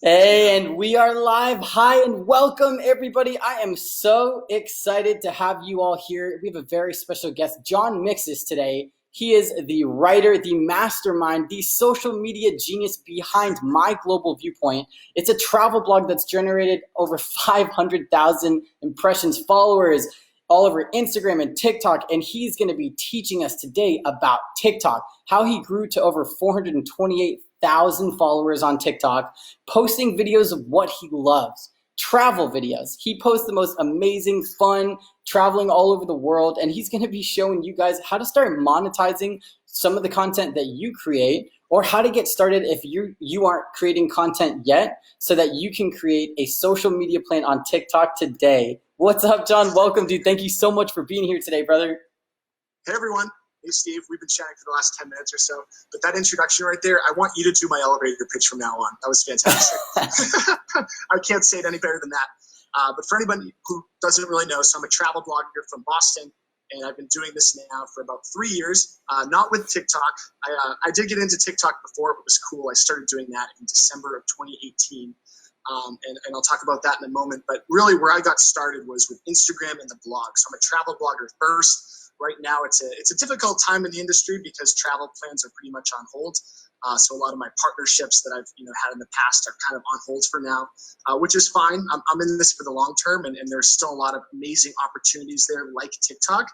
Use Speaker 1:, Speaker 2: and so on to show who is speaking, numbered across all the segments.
Speaker 1: Hey, and we are live. Hi, and welcome everybody. I am so excited to have you all here. We have a very special guest, John Mixes, today. He is the writer, the mastermind, the social media genius behind My Global Viewpoint. It's a travel blog that's generated over 500,000 impressions, followers all over Instagram and TikTok. And he's going to be teaching us today about TikTok, how he grew to over 428,000 followers on TikTok, posting videos of what he loves, travel videos. He posts the most amazing, fun, traveling all over the world, and he's going to be showing you guys how to start monetizing some of the content that you create, or how to get started if you aren't creating content yet, so that you can create a social media plan on TikTok today. What's up, John? Welcome, dude. Thank you so much for being here today, brother.
Speaker 2: Hey, everyone. Hey, Steve. We've been chatting for the last 10 minutes or so. But that introduction right there, I want you to do my elevator pitch from now on. That was fantastic. I can't say it any better than that. But for anybody who doesn't really know, so I'm a travel blogger from Boston, and I've been doing this now for about 3 years, not with TikTok. I did get into TikTok before. It was cool. I started doing that in December of 2018. And I'll talk about that in a moment. But really where I got started was with Instagram and the blog. So I'm a travel blogger first. Right now, it's a difficult time in the industry because travel plans are pretty much on hold. So a lot of my partnerships that I've had in the past are kind of on hold for now, which is fine. I'm in this for the long term, and there's still a lot of amazing opportunities there, like TikTok.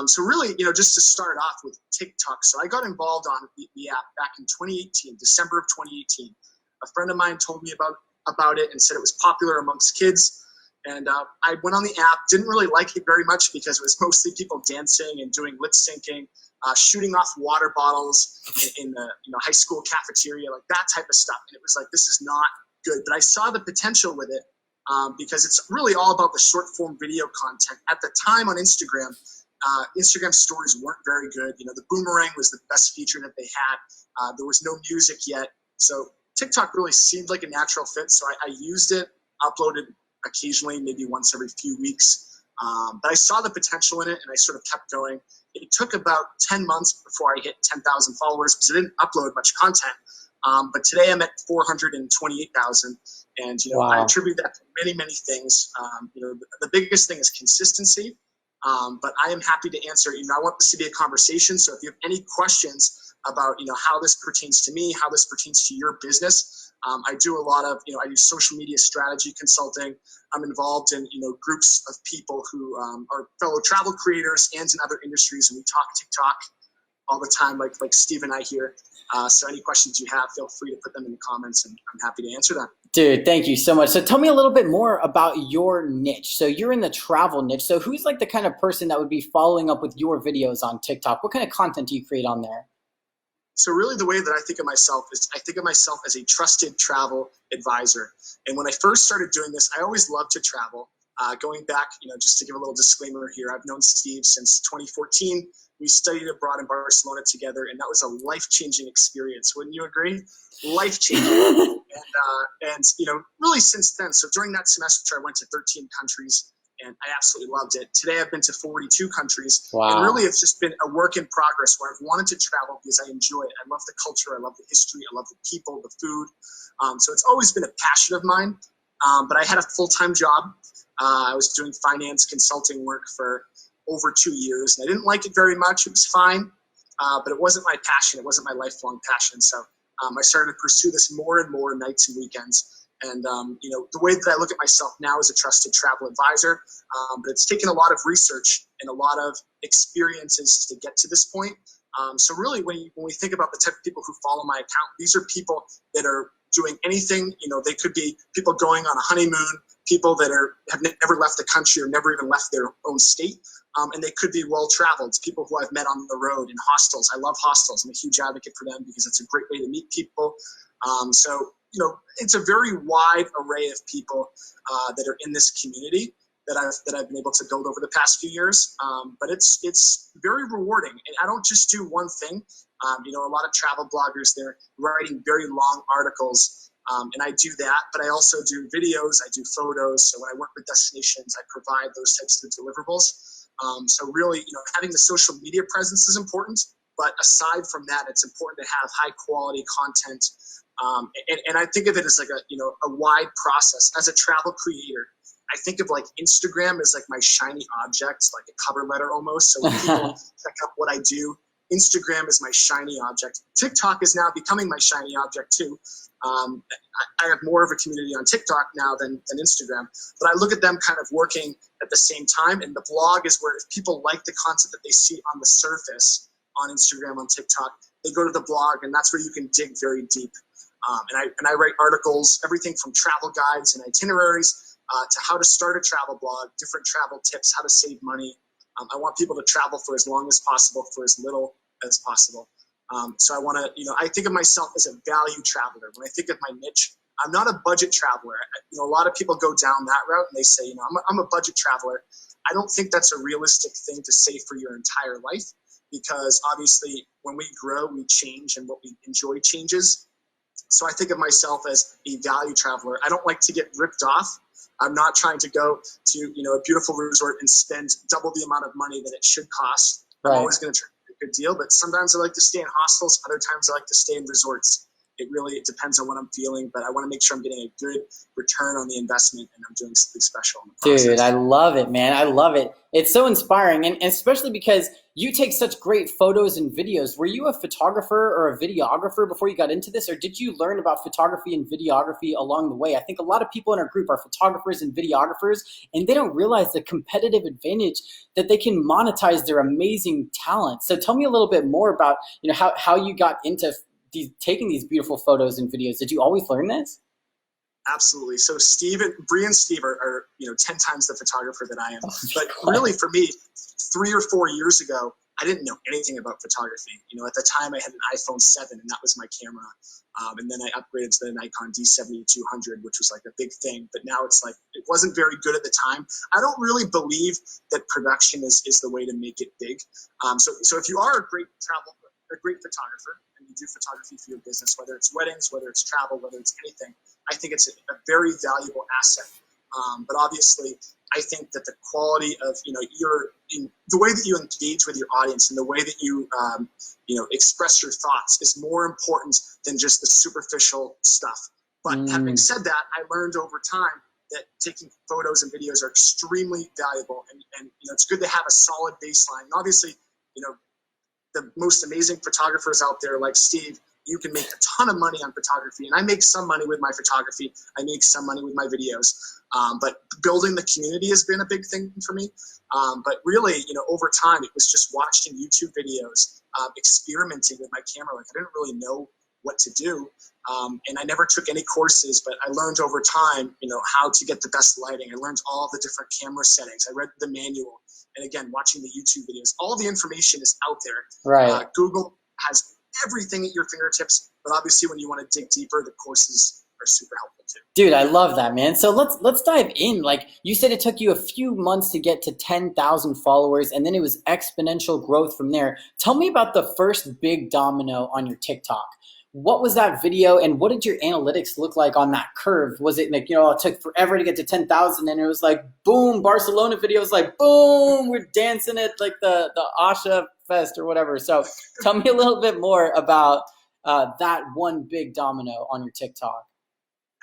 Speaker 2: So really, just to start off with TikTok. So I got involved on the app back in 2018, December of 2018. A friend of mine told me about it and said it was popular amongst kids. And I went on the app, didn't really like it very much because it was mostly people dancing and doing lip syncing, shooting off water bottles in the high school cafeteria, like that type of stuff. And it was like, this is not good. But I saw the potential with it because it's really all about the short form video content. At the time on Instagram, Instagram stories weren't very good. The boomerang was the best feature that they had. There was no music yet. So TikTok really seemed like a natural fit. So I used it, uploaded occasionally, maybe once every few weeks. But I saw the potential in it, and I sort of kept going. It took about 10 months before I hit 10,000 followers because I didn't upload much content. But today I'm at 428,000. And,
Speaker 1: Wow.
Speaker 2: I attribute that to many, many things. The biggest thing is consistency. But I am happy to answer. I want this to be a conversation. So if you have any questions about, how this pertains to me, how this pertains to your business, I do a lot of, I do social media strategy consulting. I'm involved in, groups of people who are fellow travel creators and in other industries, and we talk TikTok all the time, like Steve and I here. So any questions you have, feel free to put them in the comments, and I'm happy to answer them.
Speaker 1: Dude, thank you so much. So tell me a little bit more about your niche. So you're in the travel niche. So who's like the kind of person that would be following up with your videos on TikTok? What kind of content do you create on there?
Speaker 2: So really the way that I think of myself is I think of myself as a trusted travel advisor. And when I first started doing this, I always loved to travel. Going back, just to give a little disclaimer here, I've known Steve since 2014. We studied abroad in Barcelona together, and that was a life-changing experience. Wouldn't you agree? Life-changing. And really since then, so during that semester, I went to 13 countries, and I absolutely loved it. Today, I've been to 42 countries.
Speaker 1: Wow.
Speaker 2: And really, it's just been a work in progress where I've wanted to travel because I enjoy it. I love the culture. I love the history. I love the people, the food. So it's always been a passion of mine. But I had a full-time job. I was doing finance consulting work for over 2 years. And I didn't like it very much. It was fine. But it wasn't my passion. It wasn't my lifelong passion. So I started to pursue this more and more nights and weekends. And, the way that I look at myself now as a trusted travel advisor, but it's taken a lot of research and a lot of experiences to get to this point. So really, when we think about the type of people who follow my account, these are people that are doing anything. They could be people going on a honeymoon, people that have never left the country or never even left their own state. And they could be well-traveled, people who I've met on the road in hostels. I love hostels. I'm a huge advocate for them because it's a great way to meet people. So it's a very wide array of people that are in this community that I've been able to build over the past few years. But it's very rewarding. And I don't just do one thing. A lot of travel bloggers, they're writing very long articles. And I do that, but I also do videos, I do photos. So when I work with destinations, I provide those types of deliverables. So really, having the social media presence is important. But aside from that, it's important to have high quality content And I think of it as like a wide process. As a travel creator, I think of like Instagram as like my shiny object, like a cover letter almost. So when people check out what I do, Instagram is my shiny object. TikTok is now becoming my shiny object too. I have more of a community on TikTok now than Instagram, but I look at them kind of working at the same time. And the blog is where if people like the content that they see on the surface on Instagram, on TikTok, they go to the blog, and that's where you can dig very deep. And I write articles, everything from travel guides and itineraries to how to start a travel blog, different travel tips, how to save money. I want people to travel for as long as possible, for as little as possible. So I want to, I think of myself as a value traveler. When I think of my niche, I'm not a budget traveler. A lot of people go down that route and they say, I'm a budget traveler. I don't think that's a realistic thing to say for your entire life, because obviously when we grow, we change, and what we enjoy changes. So I think of myself as a value traveler. I don't like to get ripped off. I'm not trying to go to, a beautiful resort and spend double the amount of money that it should cost.
Speaker 1: Right.
Speaker 2: I'm always going to try to get a good deal, but sometimes I like to stay in hostels. Other times I like to stay in resorts. It depends on what I'm feeling, but I want to make sure I'm getting a good return on the investment and I'm doing something special in the process.
Speaker 1: Dude, I love it, man. I love it. It's so inspiring, and especially because you take such great photos and videos. Were you a photographer or a videographer before you got into this, or did you learn about photography and videography along the way? I think a lot of people in our group are photographers and videographers, and they don't realize the competitive advantage that they can monetize their amazing talent. So tell me a little bit more about how you got into taking these beautiful photos and videos. Did you always learn this?
Speaker 2: Absolutely. So Bree and Steve are 10 times the photographer that I am.
Speaker 1: Oh,
Speaker 2: but really for me, 3 or 4 years ago, I didn't know anything about photography. At the time I had an iPhone 7 and that was my camera. And then I upgraded to the Nikon D7200, which was like a big thing. But now it's like, it wasn't very good at the time. I don't really believe that production is the way to make it big. So if you are a great photographer, and you do photography for your business, whether it's weddings, whether it's travel, whether it's anything, I think it's a very valuable asset. But obviously, I think that the quality of the way that you engage with your audience and the way that you express your thoughts is more important than just the superficial stuff. But having said that, I learned over time that taking photos and videos are extremely valuable, and it's good to have a solid baseline. And obviously, the most amazing photographers out there, like Steve, you can make a ton of money on photography, and I make some money with my photography. I make some money with my videos, but building the community has been a big thing for me. But really, over time, it was just watching YouTube videos, experimenting with my camera. Like I didn't really know what to do, and I never took any courses, but I learned over time, how to get the best lighting. I learned all the different camera settings. I read the manual. And again, watching the YouTube videos, all the information is out there.
Speaker 1: Right.
Speaker 2: Google has everything at your fingertips, but obviously when you want to dig deeper, the courses are super helpful too.
Speaker 1: Dude, I love that, man. So let's dive in. Like you said, it took you a few months to get to 10,000 followers, and then it was exponential growth from there. Tell me about the first big domino on your TikTok. What was that video, and what did your analytics look like on that curve? Was it like, it took forever to get to 10,000, and it was like, boom, Barcelona video was like, boom, we're dancing at like the Asha Fest or whatever. So tell me a little bit more about that one big domino on your TikTok.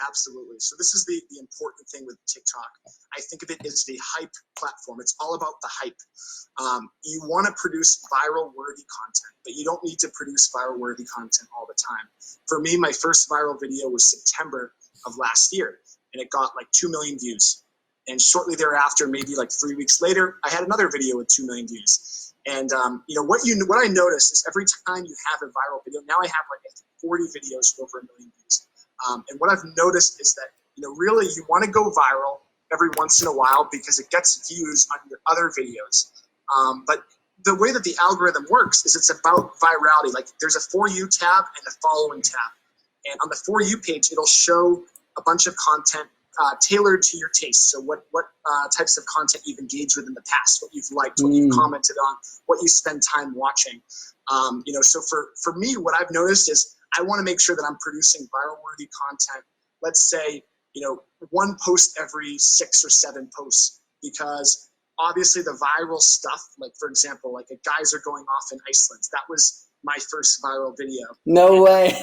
Speaker 2: Absolutely. So this is the important thing with TikTok. I think of it as the hype platform. It's all about the hype. You want to produce viral-worthy content, but you don't need to produce viral-worthy content all the time. For me, my first viral video was September of last year, and it got like 2 million views. And shortly thereafter, maybe like 3 weeks later, I had another video with 2 million views. And what I noticed is every time you have a viral video, now I have like 40 videos with over 1 million views. And what I've noticed is that, really you want to go viral every once in a while because it gets views on your other videos. But the way that the algorithm works is it's about virality. Like there's a For You tab and a Following tab. And on the For You page, it'll show a bunch of content tailored to your taste. So what types of content you've engaged with in the past, what you've liked, what you've commented on, what you spend time watching. So for me, what I've noticed is I want to make sure that I'm producing viral-worthy content. Let's say, one post every 6 or 7 posts, because obviously the viral stuff, like for example, like a guys are going off in Iceland. That was my first viral video.
Speaker 1: No way.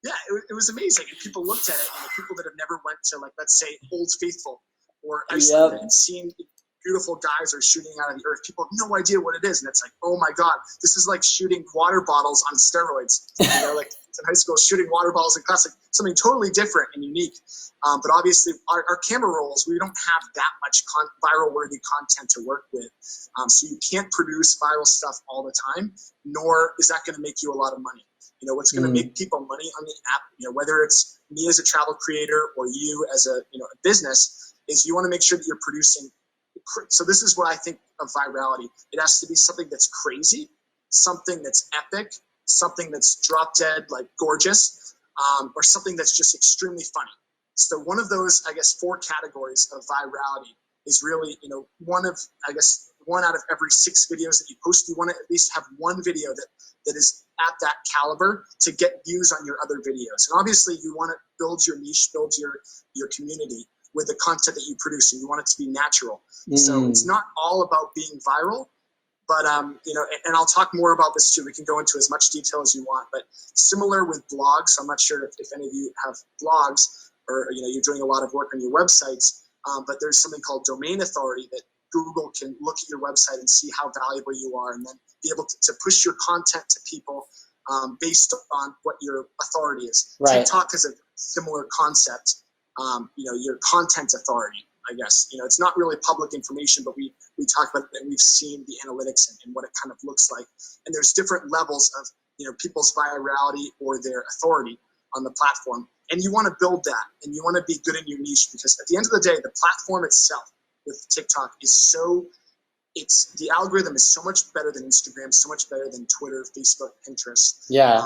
Speaker 2: Yeah, it was amazing. And people looked at it, and the people that have never went to, like, let's say, Old Faithful or Iceland
Speaker 1: Yep.
Speaker 2: and seen beautiful guys are shooting out of the earth, people have no idea what it is. And it's like, oh my God, this is like shooting water bottles on steroids. Like in high school, shooting water bottles in class, like something totally different and unique. But obviously, our camera rolls, we don't have that much viral worthy content to work with. So you can't produce viral stuff all the time, nor is that going to make you a lot of money. What's going to make people money on the app, whether it's me as a travel creator or you as a business, is you want to make sure that you're producing. So this is what I think of virality. It has to be something that's crazy, something that's epic, something that's drop dead, like gorgeous, or something that's just extremely funny. So one of those, I guess, 4 categories of virality is really, one out of every 6 videos that you post, you want to at least have one video that is at that caliber to get views on your other videos. And obviously you want to build your niche, build your community with the content that you produce, and you want it to be natural. So it's not all about being viral, but and I'll talk more about this too. We can go into as much detail as you want, but similar with blogs. I'm not sure if any of you have blogs or you're doing a lot of work on your websites, but there's something called domain authority that Google can look at your website and see how valuable you are, and then be able to push your content to people based on what your authority is.
Speaker 1: Right.
Speaker 2: TikTok has a similar concept. Your content authority, I guess. It's not really public information, but we talk about it and we've seen the analytics and what it kind of looks like. And there's different levels of people's virality or their authority on the platform. And you want to build that, and you want to be good in your niche, because at the end of the day, the platform itself with TikTok is the algorithm is so much better than Instagram, so much better than Twitter, Facebook, Pinterest.
Speaker 1: Yeah.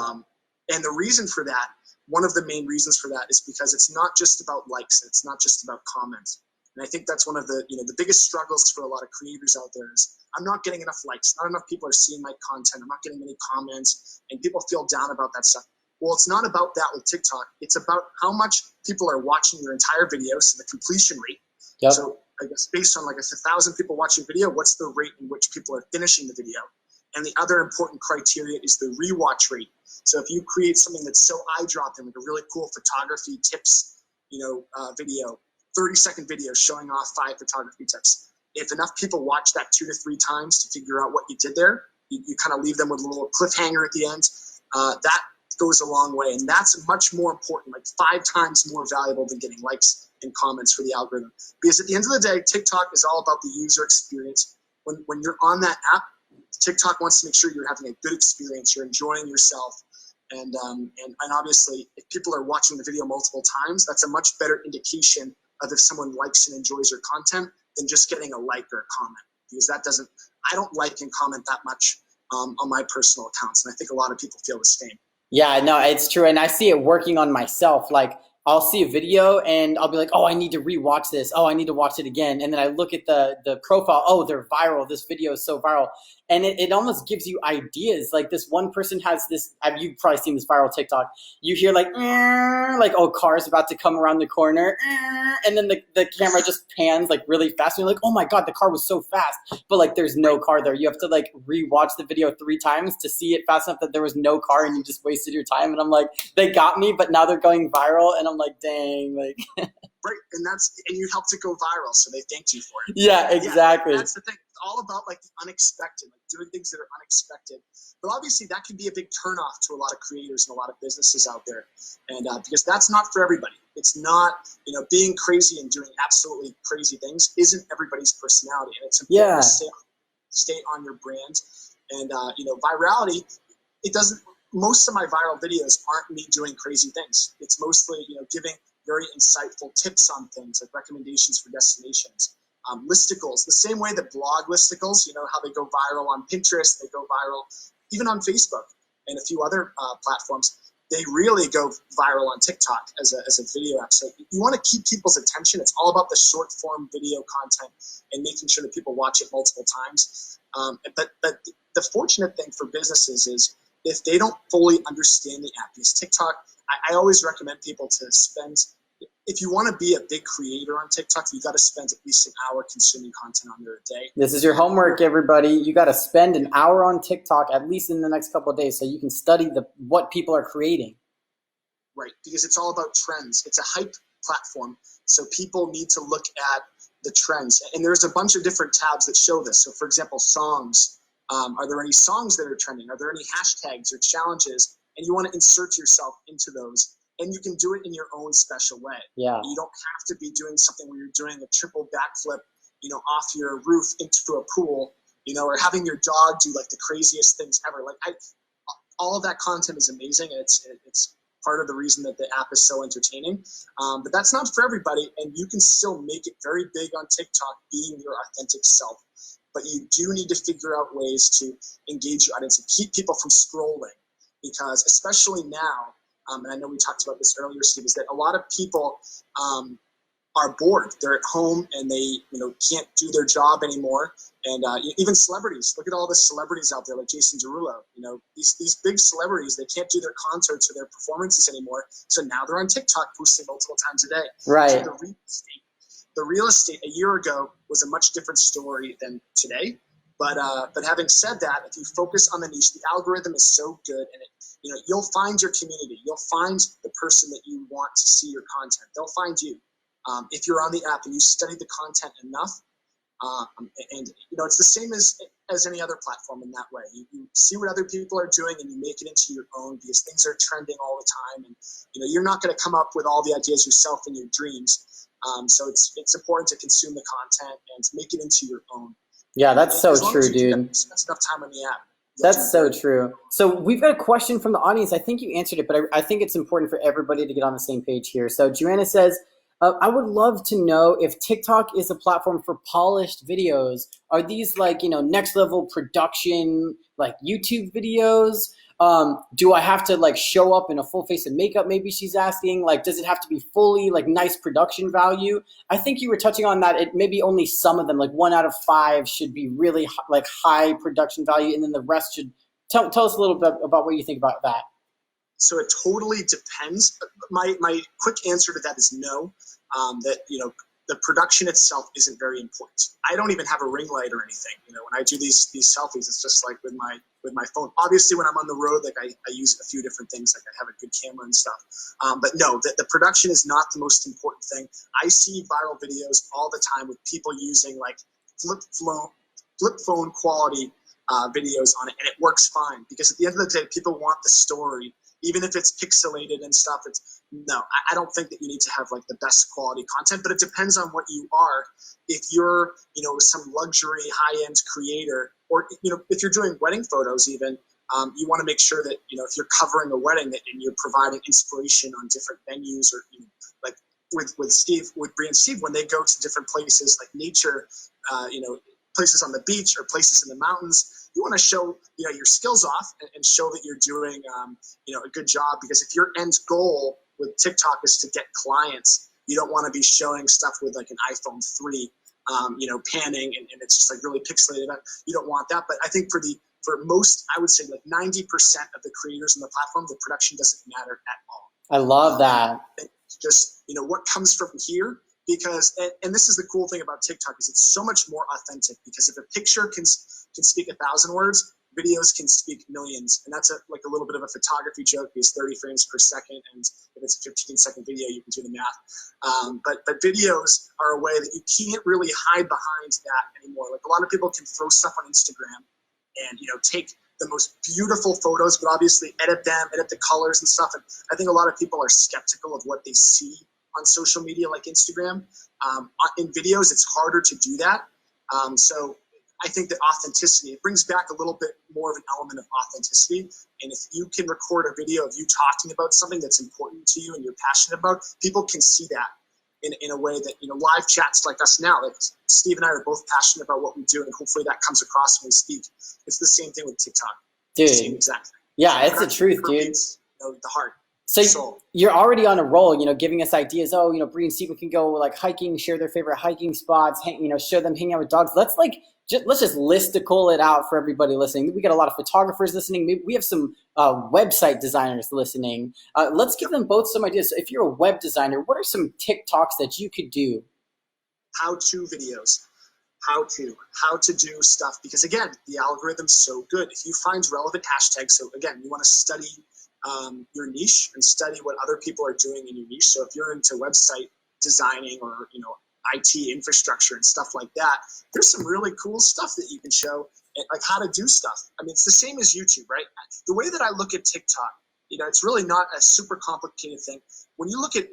Speaker 2: And the reason for that, one of the main reasons for that, is because it's not just about likes, it's not just about comments. And I think that's one of the the biggest struggles for a lot of creators out there is, I'm not getting enough likes, not enough people are seeing my content, I'm not getting many comments, and people feel down about that stuff. Well, it's not about that with TikTok. It's about how much people are watching your entire video, so the completion rate.
Speaker 1: Yep.
Speaker 2: So I guess based on, like, if 1,000 people watching a video, what's the rate in which people are finishing the video? And the other important criteria is the rewatch rate. So if you create something that's so eye-dropping, like a really cool photography tips, video, 30-second video showing off 5 photography tips. If enough people watch that 2 to 3 times to figure out what you did there, you kind of leave them with a little cliffhanger at the end. That goes a long way, and that's much more important, like 5 times more valuable than getting likes and comments for the algorithm. Because at the end of the day, TikTok is all about the user experience. When you're on that app, TikTok wants to make sure you're having a good experience, you're enjoying yourself. And obviously, if people are watching the video multiple times, that's a much better indication of if someone likes and enjoys your content than just getting a like or a comment. Because I don't like and comment that much on my personal accounts. And I think a lot of people feel the same.
Speaker 1: Yeah, no, it's true. And I see it working on myself. Like, I'll see a video and I'll be like, oh, I need to rewatch this. Oh, I need to watch it again. And then I look at the profile. Oh, they're viral. This video is so viral. And it almost gives you ideas. Like, this one person has this, you've probably seen this viral TikTok. You hear like, oh, car's about to come around the corner. And then the camera just pans like really fast. And you're like, oh my God, the car was so fast. But like, there's no car there. You have to like rewatch the video 3 times to see it fast enough that there was no car and you just wasted your time. And I'm like, they got me, but now they're going viral. And I'm like, dang, like.
Speaker 2: Right, and you helped it go viral, so they thanked you for it.
Speaker 1: Yeah, exactly.
Speaker 2: Yeah, that's the thing. It's all about like the unexpected, like doing things that are unexpected. But obviously, that can be a big turnoff to a lot of creators and a lot of businesses out there, and because that's not for everybody. It's not, being crazy and doing absolutely crazy things isn't everybody's personality, and it's important to stay on your brand. And virality, it doesn't. Most of my viral videos aren't me doing crazy things. It's mostly giving very insightful tips on things, like recommendations for destinations, listicles, the same way that blog listicles, how they go viral on Pinterest, they go viral even on Facebook and a few other platforms. They really go viral on TikTok as a video app. So you want to keep people's attention. It's all about the short form video content and making sure that people watch it multiple times. But the fortunate thing for businesses is if they don't fully understand the app, because TikTok, I always recommend people to spend, if you want to be a big creator on TikTok, you got to spend at least an hour consuming content on there a day.
Speaker 1: This is your homework, everybody. You got to spend an hour on TikTok at least in the next couple of days so you can study what people are creating.
Speaker 2: Right, because it's all about trends. It's a hype platform, so people need to look at the trends. And there's a bunch of different tabs that show this. So, for example, songs. Are there any songs that are trending? Are there any hashtags or challenges? And you want to insert yourself into those. And you can do it in your own special way.
Speaker 1: Yeah.
Speaker 2: You don't have to be doing something where you're doing a triple backflip, off your roof into a pool, or having your dog do like the craziest things ever. All of that content is amazing. And it's part of the reason that the app is so entertaining. But that's not for everybody, and you can still make it very big on TikTok, being your authentic self. But you do need to figure out ways to engage your audience and keep people from scrolling, because especially now, and I know we talked about this earlier, Steve, is that a lot of people are bored. They're at home and they can't do their job anymore. And even celebrities, look at all the celebrities out there like Jason Derulo. These big celebrities, they can't do their concerts or their performances anymore. So now they're on TikTok posting multiple times a day.
Speaker 1: Right.
Speaker 2: So the real estate a year ago was a much different story than today. But having said that, if you focus on the niche, the algorithm is so good, and you'll find your community. You'll find the person that you want to see your content. They'll find you. If you're on the app and you study the content enough, and it's the same as any other platform in that way. You see what other people are doing and you make it into your own, because things are trending all the time, and you're not going to come up with all the ideas yourself in your dreams. So it's important to consume the content and make it into your own.
Speaker 1: Yeah, that's so true, dude.
Speaker 2: Spend enough time on the app.
Speaker 1: That's so true. So we've got a question from the audience. I think you answered it, but I think it's important for everybody to get on the same page here. So Joanna says, I would love to know if TikTok is a platform for polished videos. Are these next level production, like YouTube videos? Do I have to show up in a full face of makeup? Maybe she's asking, does it have to be fully nice production value? I think you were touching on that. It maybe only some of them, 1 out of 5 should be really high production value. And then the rest should tell us a little bit about what you think about that.
Speaker 2: So it totally depends. My quick answer to that is no. The production itself isn't very important. I don't even have a ring light or anything. When I do these selfies, it's just like with my phone. Obviously, when I'm on the road, I use a few different things. I have a good camera and stuff. But no, the production is not the most important thing. I see viral videos all the time with people using flip phone quality videos on it, and it works fine, because at the end of the day, people want the story. Even if it's pixelated and stuff, I don't think that you need to have the best quality content, but it depends on what you are. If you're, some luxury high-end creator, or, if you're doing wedding photos even, you want to make sure that, if you're covering a wedding, and you're providing inspiration on different venues, or, with Bree and Steve, when they go to different places like nature, places on the beach or places in the mountains, you want to show your skills off and show that you're doing a good job, because if your end goal with TikTok is to get clients, you don't want to be showing stuff with an iPhone 3 panning and it's just really pixelated. You don't want that. But I think for most, I would say 90% of the creators on the platform, the production doesn't matter at all.
Speaker 1: I love that.
Speaker 2: Just what comes from here. Because, and this is the cool thing about TikTok, is it's so much more authentic, because if a picture can speak 1,000 words, videos can speak millions. And that's a little bit of a photography joke, because 30 frames per second, and if it's a 15-second video, you can do the math. But videos are a way that you can't really hide behind that anymore. A lot of people can throw stuff on Instagram and, take the most beautiful photos, but obviously edit the colors and stuff. And I think a lot of people are skeptical of what they see on social media like Instagram. In videos, it's harder to do that. So I think that authenticity, it brings back a little bit more of an element of authenticity. And if you can record a video of you talking about something that's important to you and you're passionate about, people can see that in a way that, live chats like us now, Steve and I are both passionate about what we do, and hopefully that comes across when we speak. It's the same thing with TikTok.
Speaker 1: Dude.
Speaker 2: It's the same exact thing.
Speaker 1: Yeah, it's the truth, dude.
Speaker 2: The heart.
Speaker 1: So you're already on a roll, giving us ideas. Oh, Bree and Stephen can go hiking, share their favorite hiking spots, show them hanging out with dogs. Let's let's just listicle it out for everybody listening. We got a lot of photographers listening. Maybe we have some website designers listening. Let's give them both some ideas. So if you're a web designer, what are some TikToks that you could do?
Speaker 2: How-to videos. How to do stuff, because again, the algorithm's so good. If you find relevant hashtags, so again, you want to study your niche and study what other people are doing in your niche. So if you're into website designing or, IT infrastructure and stuff like that, there's some really cool stuff that you can show, like how to do stuff. I mean, it's the same as YouTube, right? The way that I look at TikTok, it's really not a super complicated thing. When you look at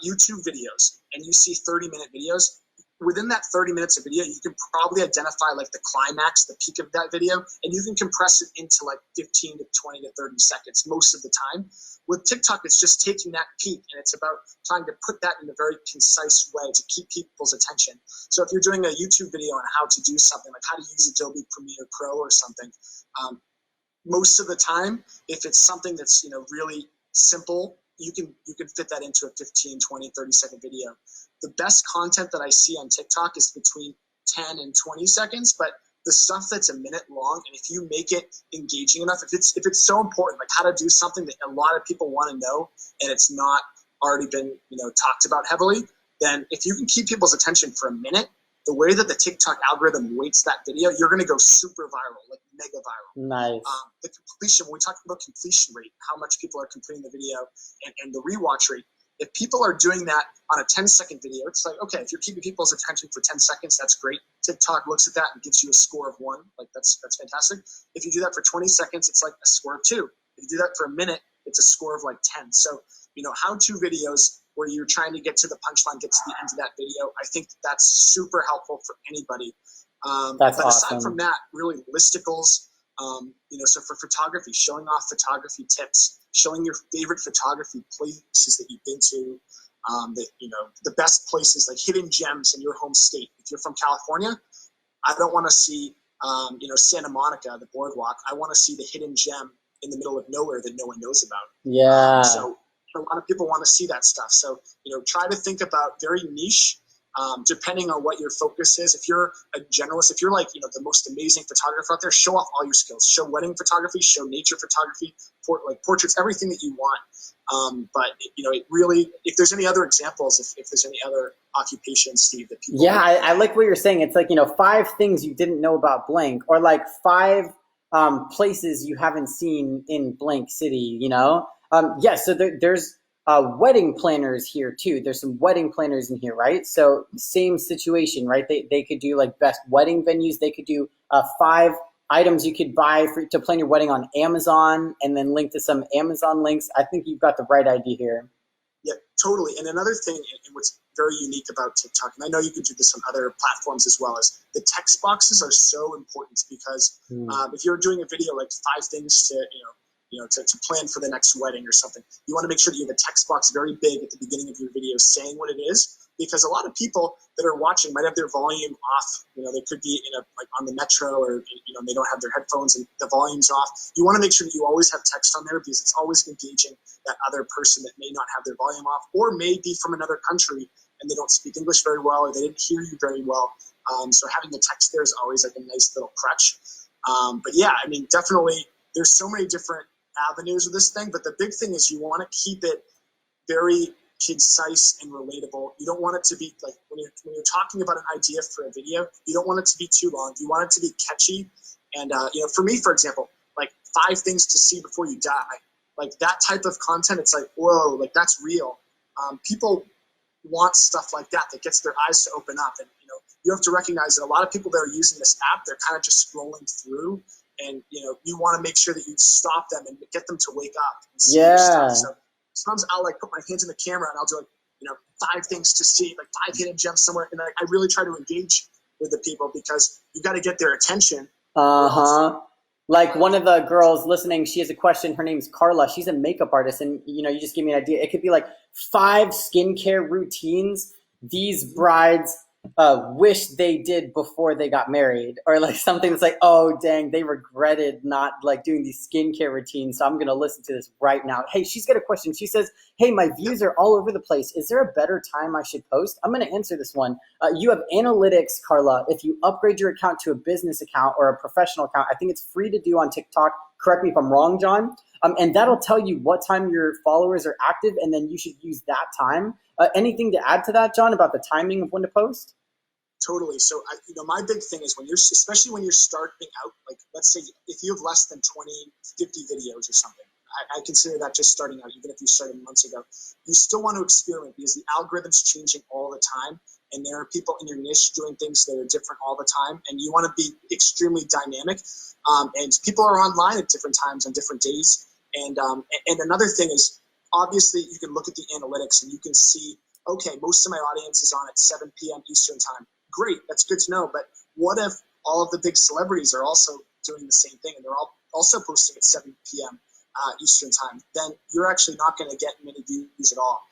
Speaker 2: YouTube videos and you see 30-minute videos, within that 30 minutes of video, you can probably identify like the climax, the peak of that video, and you can compress it into like 15 to 20 to 30 seconds most of the time. With TikTok, it's just taking that peak, and it's about trying to put that in a very concise way to keep people's attention. So if you're doing a YouTube video on how to do something, like how to use Adobe Premiere Pro or something, most of the time, if it's something that's really simple, you can fit that into a 15, 20, 30-second video. The best content that I see on TikTok is between 10 and 20 seconds, but the stuff that's a minute long, and if you make it engaging enough, if it's so important, like how to do something that a lot of people want to know and it's not already been talked about heavily, then if you can keep people's attention for a minute, the way that the TikTok algorithm weights that video, you're going to go super viral, like mega viral.
Speaker 1: Nice.
Speaker 2: The completion, when we talk about completion rate, how much people are completing the video, and the rewatch rate, if people are doing that on a 10-second video, it's like, okay, if you're keeping people's attention for 10 seconds, that's great. TikTok looks at that and gives you a score of 1. Like that's fantastic. If you do that for 20 seconds, it's like a score of 2. If you do that for a minute, it's a score of like 10. So, how-to videos where you're trying to get to the punchline, get to the end of that video, I think that's super helpful for anybody.
Speaker 1: That's
Speaker 2: but
Speaker 1: awesome.
Speaker 2: aside from that, really listicles, so for photography, showing off photography tips, showing your favorite photography places that you've been to, the best places, like hidden gems in your home state. If you're from California, I don't want to see, Santa Monica, the boardwalk. I want to see the hidden gem in the middle of nowhere that no one knows about.
Speaker 1: Yeah.
Speaker 2: So a lot of people want to see that stuff. So, try to think about very niche, depending on what your focus is. If you're a generalist, if you're like, the most amazing photographer out there, show off all your skills. Show wedding photography, show nature photography, portraits, everything that you want. But, it really, if there's any other examples, if there's any other occupations, Steve, that people...
Speaker 1: Yeah, I like what you're saying. It's like, 5 things you didn't know about blank, or like 5 places you haven't seen in blank city, so there's wedding planners here too. There's some wedding planners in here, right? So same situation, right? They could do like best wedding venues. They could do 5 items you could buy to plan your wedding on Amazon, and then link to some Amazon links. I think you've got the right idea here.
Speaker 2: Yeah, totally. And another thing, and what's very unique about TikTok, and I know you can do this on other platforms as well, is the text boxes are so important because if you're doing a video like 5 things to plan for the next wedding or something, you want to make sure that you have a text box very big at the beginning of your video saying what it is, because a lot of people that are watching might have their volume off. They could be on the metro, or they don't have their headphones and the volume's off. You want to make sure that you always have text on there, because it's always engaging that other person that may not have their volume off, or may be from another country and they don't speak English very well, or they didn't hear you very well. So having the text there is always like a nice little crutch. But yeah, I mean, definitely there's so many different avenues of this thing, but the big thing is you want to keep it very concise and relatable. You don't want it to be like, when you're talking about an idea for a video, you don't want it to be too long. You want it to be catchy. And for me, for example, like 5 things to see before you die, like that type of content, it's like, whoa, like that's real. People want stuff like that gets their eyes to open up. And you have to recognize that a lot of people that are using this app, they're kind of just scrolling through, and you want to make sure that you stop them and get them to wake up and see your stuff. So sometimes I'll like put my hands in the camera and I'll do like 5 things to see, like 5 hidden gems somewhere, and I really try to engage with the people, because you got to get their attention.
Speaker 1: Like one of the girls listening, she has a question. Her name's Carla. She's a makeup artist, and you just gave me an idea. It could be like 5 skincare routines these brides wish they did before they got married, or like something that's like, oh dang, they regretted not like doing these skincare routines, so I'm gonna listen to this right now. Hey, she's got a question. She says, hey, my views are all over the place. Is there a better time I should post? I'm gonna answer this one. You have analytics, Carla. If you upgrade your account to a business account or a professional account, I think it's free to do on TikTok. Correct me if I'm wrong, John. And that'll tell you what time your followers are active, and then you should use that time. Anything to add to that, John, about the timing of when to post?
Speaker 2: Totally. So, my big thing is especially when you're starting out, like let's say if you have less than 20, 50 videos or something, I consider that just starting out, even if you started months ago. You still want to experiment because the algorithm's changing all the time, and there are people in your niche doing things that are different all the time, and you want to be extremely dynamic. And people are online at different times on different days. And another thing is, obviously, you can look at the analytics and you can see, okay, most of my audience is on at 7 p.m. Eastern time. Great, that's good to know. But what if all of the big celebrities are also doing the same thing and they're all also posting at 7 p.m. Eastern time? Then you're actually not going to get many views at all.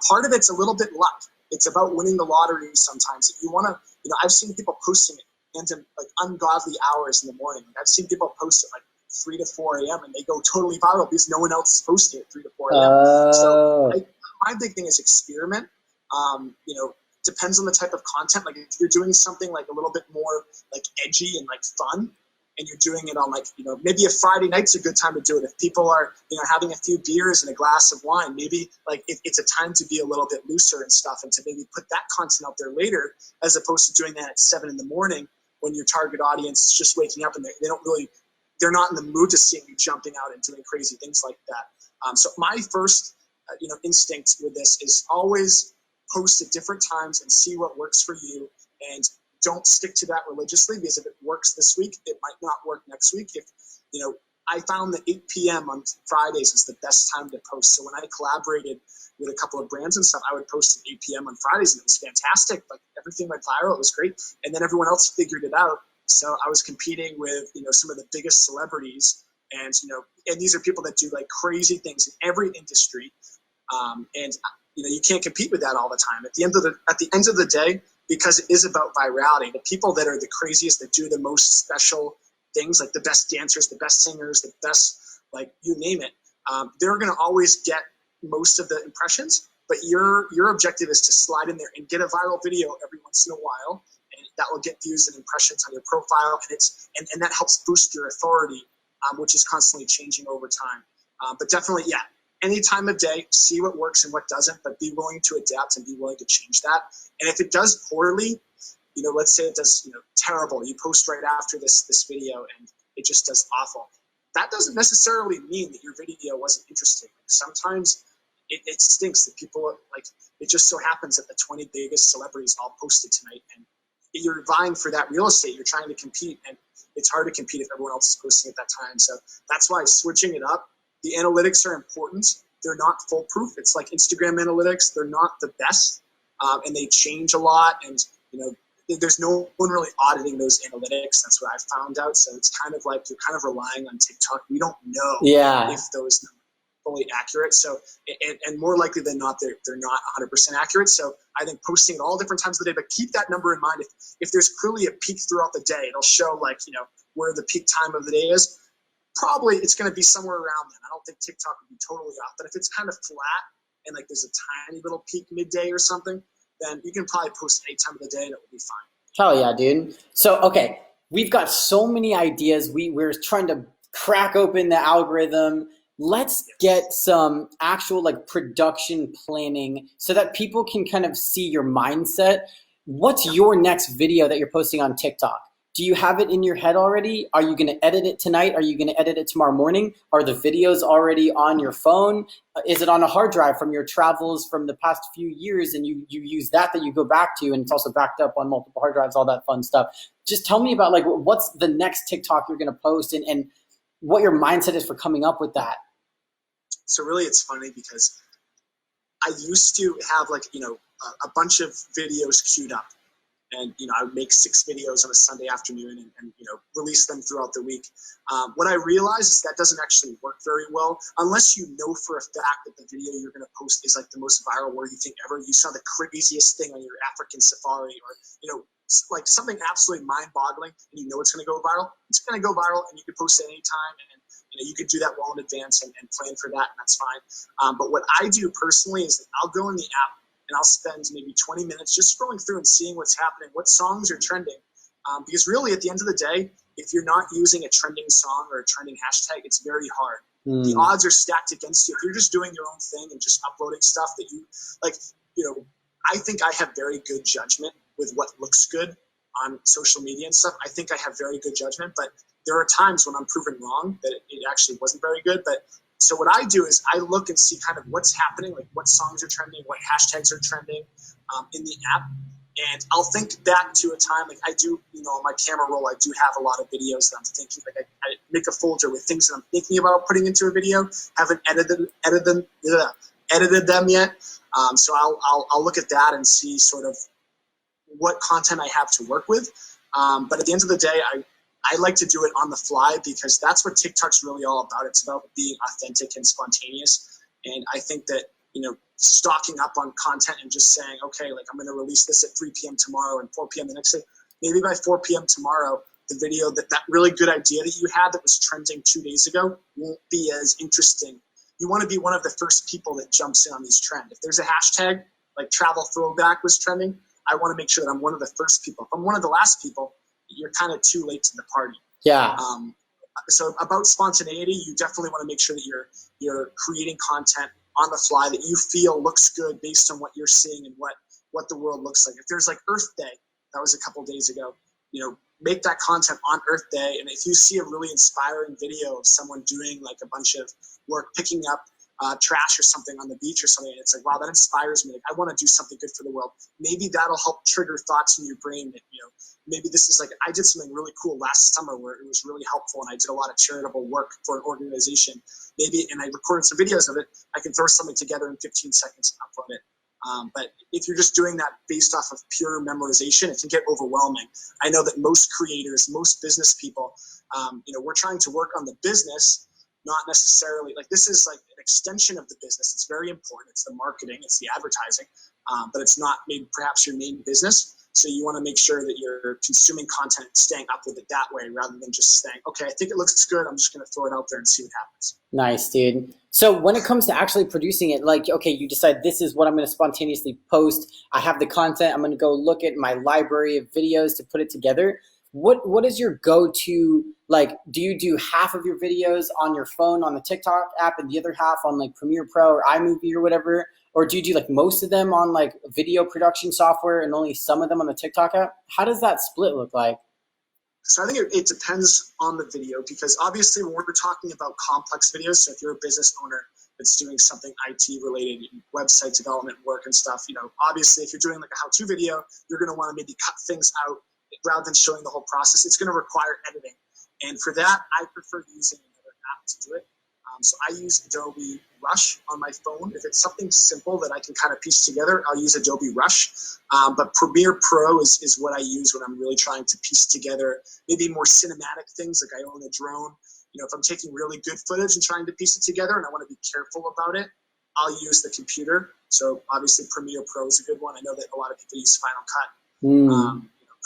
Speaker 2: Part of it's a little bit luck. It's about winning the lottery sometimes. If you want to, I've seen people posting it into like ungodly hours in the morning. I've seen people post at like 3 to 4 a.m. and they go totally viral because no one else is posting at 3 to 4 a.m. So my big thing is experiment. Depends on the type of content. Like if you're doing something like a little bit more like edgy and like fun, and you're doing it on like, maybe a Friday night's a good time to do it. If people are, having a few beers and a glass of wine, maybe like it's a time to be a little bit looser and stuff, and to maybe put that content out there later, as opposed to doing that at 7 in the morning when your target audience is just waking up and they're not in the mood to see you jumping out and doing crazy things like that. So my first, instinct with this is always post at different times and see what works for you, and don't stick to that religiously, because if it works this week, it might not work next week. If I found that 8 p.m. on Fridays was the best time to post. So when I collaborated with a couple of brands and stuff, I would post at 8 p.m. on Fridays, and it was fantastic. Like everything went viral, it was great, and then everyone else figured it out. So I was competing with some of the biggest celebrities, and and these are people that do like crazy things in every industry. And you can't compete with that all the time. At the end of the day, because it is about virality, the people that are the craziest, that do the most special things, like the best dancers, the best singers, the best, like you name it, they're going to always get most of the impressions. But your objective is to slide in there and get a viral video every once in a while, and that will get views and impressions on your profile, and that helps boost your authority, which is constantly changing over time. But definitely, yeah, any time of day, see what works and what doesn't, but be willing to adapt and be willing to change that. And if it does poorly, let's say it does, terrible, you post right after this video and it just does awful. That doesn't necessarily mean that your video wasn't interesting. Sometimes it stinks that people like, it just so happens that the 20 biggest celebrities all posted tonight, and you're vying for that real estate. You're trying to compete, and it's hard to compete if everyone else is posting at that time. So that's why switching it up. The analytics are important. They're not foolproof. It's like Instagram analytics. They're not the best, and they change a lot. And there's no one really auditing those analytics. That's what I found out. So it's kind of like you're kind of relying on TikTok. We don't know if those numbers are fully accurate. So and more likely than not, they're not 100% accurate. So I think posting at all different times of the day, but keep that number in mind. If there's clearly a peak throughout the day, it'll show like where the peak time of the day is. Probably it's going to be somewhere around then. I don't think TikTok would be totally off, but if it's kind of flat and like there's a tiny little peak midday or something, then you can probably post any time of the day and it will be fine.
Speaker 1: Hell yeah, dude. So, okay, we've got so many ideas. We're trying to crack open the algorithm. Let's get some actual like production planning so that people can kind of see your mindset. What's your next video that you're posting on TikTok? Do you have it in your head already? Are you going to edit it tonight? Are you going to edit it tomorrow morning? Are the videos already on your phone? Is it on a hard drive from your travels from the past few years, and you use that you go back to, and it's also backed up on multiple hard drives, all that fun stuff? Just tell me about like what's the next TikTok you're going to post, and what your mindset is for coming up with that.
Speaker 2: So really it's funny because I used to have like, a bunch of videos queued up. And, I would make 6 videos on a Sunday afternoon and release them throughout the week. What I realized is that doesn't actually work very well unless you know for a fact that the video you're going to post is like the most viral worthy thing ever. You saw the craziest thing on your African safari, or, like something absolutely mind-boggling, and it's going to go viral. It's going to go viral, and you can post it anytime, and you could do that well in advance and plan for that, and that's fine. But what I do personally is that I'll go in the app and I'll spend maybe 20 minutes just scrolling through and seeing what's happening, what songs are trending. Because really, at the end of the day, if you're not using a trending song or a trending hashtag, it's very hard. The odds are stacked against you. If you're just doing your own thing and just uploading stuff that you like, I think I have very good judgment with what looks good on social media and stuff. I think I have very good judgment, but there are times when I'm proven wrong that it actually wasn't very good. But So what I do is I look and see kind of what's happening, like what songs are trending, what hashtags are trending in the app. And I'll think back to a time, like I do, on my camera roll, I do have a lot of videos that I'm thinking, like I make a folder with things that I'm thinking about putting into a video, haven't edited them yet. So I'll look at that and see sort of what content I have to work with. But at the end of the day, I like to do it on the fly because that's what TikTok's really all about. It's about being authentic and spontaneous. And I think that, stocking up on content and just saying, okay, like I'm going to release this at 3 p.m. tomorrow and 4 p.m. the next day. Maybe by 4 p.m. tomorrow, the video that really good idea that you had that was trending 2 days ago won't be as interesting. You want to be one of the first people that jumps in on these trends. If there's a hashtag like travel throwback was trending, I want to make sure that I'm one of the first people. If I'm one of the last people, you're kind of too late to the party.
Speaker 1: Yeah.
Speaker 2: So about spontaneity, you definitely want to make sure that you're creating content on the fly that you feel looks good based on what you're seeing and what the world looks like. If there's like Earth Day, that was a couple days ago, make that content on Earth Day. And if you see a really inspiring video of someone doing like a bunch of work, picking up trash or something on the beach or something, and it's like, wow, that inspires me. Like, I want to do something good for the world. Maybe that'll help trigger thoughts in your brain that, maybe this is like, I did something really cool last summer where it was really helpful and I did a lot of charitable work for an organization. Maybe, and I recorded some videos of it, I can throw something together in 15 seconds and upload it. But if you're just doing that based off of pure memorization, it can get overwhelming. I know that most creators, most business people, we're trying to work on the business, not necessarily like this is like an extension of the business. It's very important. It's the marketing, it's the advertising, but it's not maybe perhaps your main business. So you want to make sure that you're consuming content, staying up with it that way, rather than just saying, okay, I think it looks good, I'm just going to throw it out there and see what happens.
Speaker 1: Nice, dude. So when it comes to actually producing it, like, okay, you decide this is what I'm going to spontaneously post. I have the content. I'm going to go look at my library of videos to put it together. What is your go-to, like, do you do half of your videos on your phone on the TikTok app and the other half on like Premiere Pro or iMovie or whatever? Or do you do like most of them on like video production software and only some of them on the TikTok app? How does that split look like?
Speaker 2: So I think it depends on the video, because obviously when we're talking about complex videos, so if you're a business owner that's doing something IT related, website development work and stuff, obviously if you're doing like a how-to video, you're going to want to maybe cut things out rather than showing the whole process. It's going to require editing. And for that, I prefer using another app to do it. So I use Adobe Rush on my phone. If it's something simple that I can kind of piece together, I'll use Adobe Rush. But Premiere Pro is what I use when I'm really trying to piece together maybe more cinematic things, like I own a drone. If I'm taking really good footage and trying to piece it together and I want to be careful about it, I'll use the computer. So obviously Premiere Pro is a good one. I know that a lot of people use Final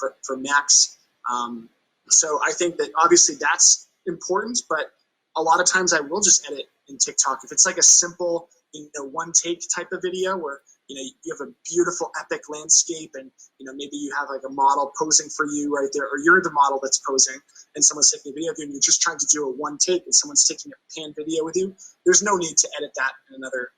Speaker 2: Cut for Macs. So I think that obviously that's important, but a lot of times I will just edit in TikTok. If it's like a simple, one take type of video where, you have a beautiful epic landscape and, maybe you have like a model posing for you right there, or you're the model that's posing and someone's taking a video of you and you're just trying to do a one take and someone's taking a pan video with you, there's no need to edit that in another,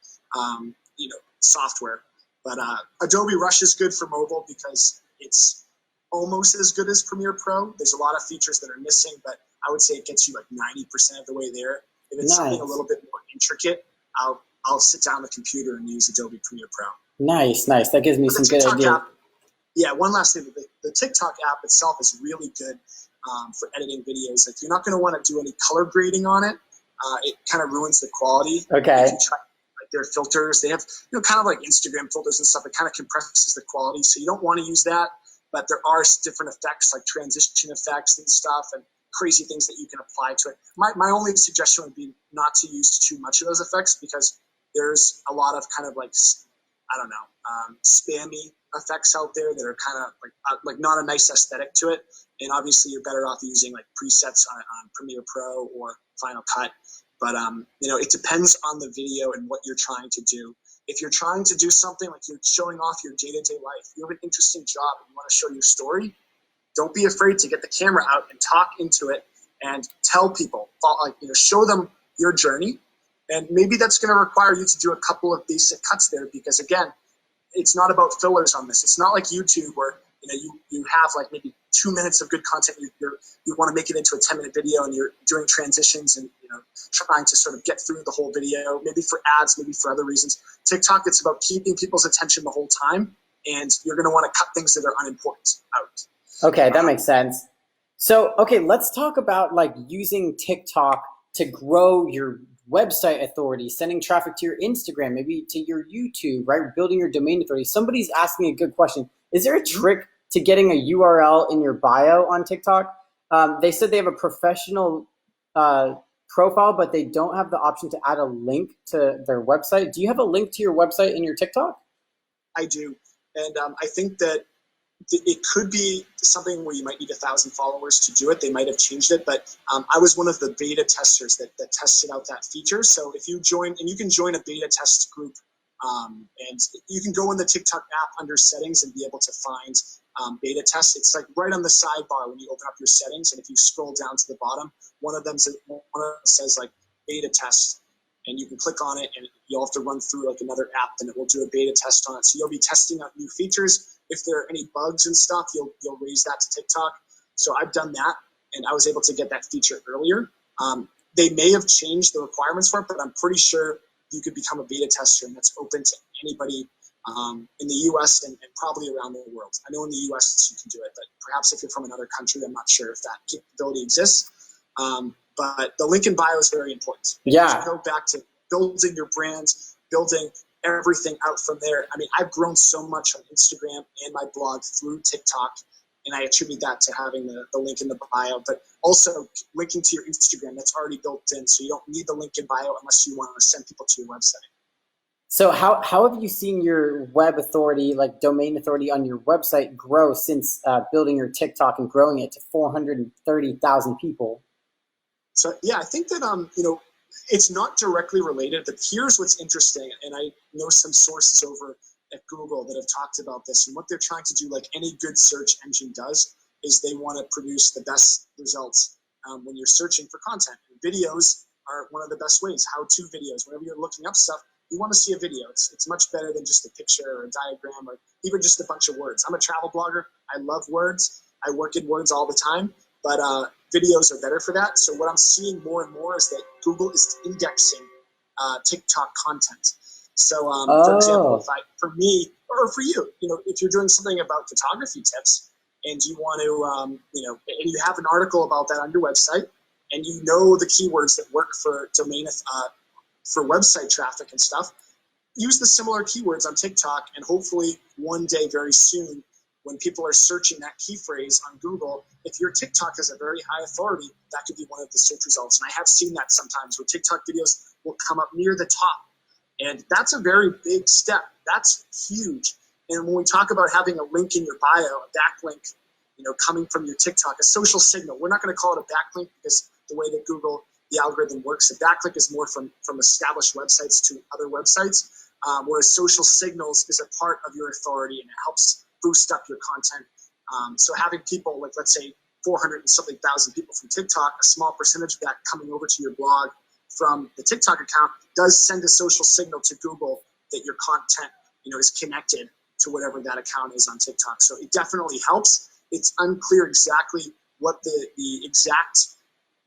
Speaker 2: software. But Adobe Rush is good for mobile because it's almost as good as Premiere Pro. There's a lot of features that are missing, but I would say it gets you like 90% of the way there. If it's something a little bit more intricate, I'll sit down on the computer and use Adobe Premiere Pro.
Speaker 1: Nice. That gives me some good ideas.
Speaker 2: One last thing. The TikTok app itself is really good for editing videos. Like, you're not going to want to do any color grading on it. It kind of ruins the quality.
Speaker 1: Okay.
Speaker 2: Their filters, they have kind of like Instagram filters and stuff. It kind of compresses the quality, so you don't want to use that. But there are different effects like transition effects and stuff and crazy things that you can apply to it. My only suggestion would be not to use too much of those effects, because there's a lot of kind of like, spammy effects out there that are kind of like not a nice aesthetic to it. And obviously you're better off using like presets on Premiere Pro or Final Cut. But, it depends on the video and what you're trying to do. If you're trying to do something like you're showing off your day-to-day life, you have an interesting job and you want to show your story, don't be afraid to get the camera out and talk into it and tell people, show them your journey. And maybe that's going to require you to do a couple of basic cuts there, because again, it's not about fillers on this. It's not like YouTube where you have like maybe 2 minutes of good content. You want to make it into a 10-minute video, and you're doing transitions and trying to sort of get through the whole video, maybe for ads, maybe for other reasons. TikTok, it's about keeping people's attention the whole time, and you're going to want to cut things that are unimportant out.
Speaker 1: Okay, that makes sense. So, okay, let's talk about like using TikTok to grow your website authority, sending traffic to your Instagram, maybe to your YouTube, right? Building your domain authority. Somebody's asking a good question. Is there a trick to getting a URL in your bio on TikTok? They said they have a professional profile, but they don't have the option to add a link to their website. Do you have a link to your website in your TikTok?
Speaker 2: I do. And I think that it could be something where you might need 1,000 followers to do it. They might have changed it, but I was one of the beta testers that tested out that feature. So if you join, and you can join a beta test group, and you can go in the TikTok app under settings and be able to find beta tests. It's like right on the sidebar when you open up your settings, and if you scroll down to the bottom, one of them says like beta test, and you can click on it, and you'll have to run through like another app, and it will do a beta test on it. So you'll be testing out new features. If there are any bugs and stuff, you'll raise that to TikTok. So I've done that, and I was able to get that feature earlier. They may have changed the requirements for it, but I'm pretty sure you could become a beta tester, and that's open to anybody in the U.S. and probably around the world. I know in the U.S. you can do it, but perhaps if you're from another country, I'm not sure if that capability exists. But the link in bio is very important.
Speaker 1: Yeah.
Speaker 2: Go back to building your brand, building everything out from there. I mean, I've grown so much on Instagram and my blog through TikTok, and I attribute that to having the link in the bio, but also linking to your Instagram, that's already built in, so you don't need the link in bio unless you want to send people to your website.
Speaker 1: So how have you seen your web authority, like domain authority on your website grow since building your TikTok and growing it to 430,000 people?
Speaker 2: So yeah, I think that it's not directly related, but here's what's interesting, and I know some sources over at Google that have talked about this, and what they're trying to do, like any good search engine does, is they want to produce the best results when you're searching for content. And videos are one of the best ways, how-to videos. Whenever you're looking up stuff, you want to see a video. It's much better than just a picture or a diagram or even just a bunch of words. I'm a travel blogger. I love words. I work in words all the time, but videos are better for that. So what I'm seeing more and more is that Google is indexing TikTok content. So for example, for me or for you, if you're doing something about photography tips and you want to, and you have an article about that on your website, and you know the keywords that work for domain for website traffic and stuff, use the similar keywords on TikTok, and hopefully one day very soon, when people are searching that key phrase on Google, if your TikTok has a very high authority, that could be one of the search results. And I have seen that sometimes where TikTok videos will come up near the top. And that's a very big step. That's huge. And when we talk about having a link in your bio, a backlink, coming from your TikTok, a social signal, we're not going to call it a backlink because the way that Google, the algorithm works, a backlink is more from established websites to other websites, whereas social signals is a part of your authority, and it helps boost up your content. So having people, like let's say 400 and something thousand people from TikTok, a small percentage of that coming over to your blog from the TikTok account does send a social signal to Google that your content, is connected to whatever that account is on TikTok. So it definitely helps. It's unclear exactly what the exact,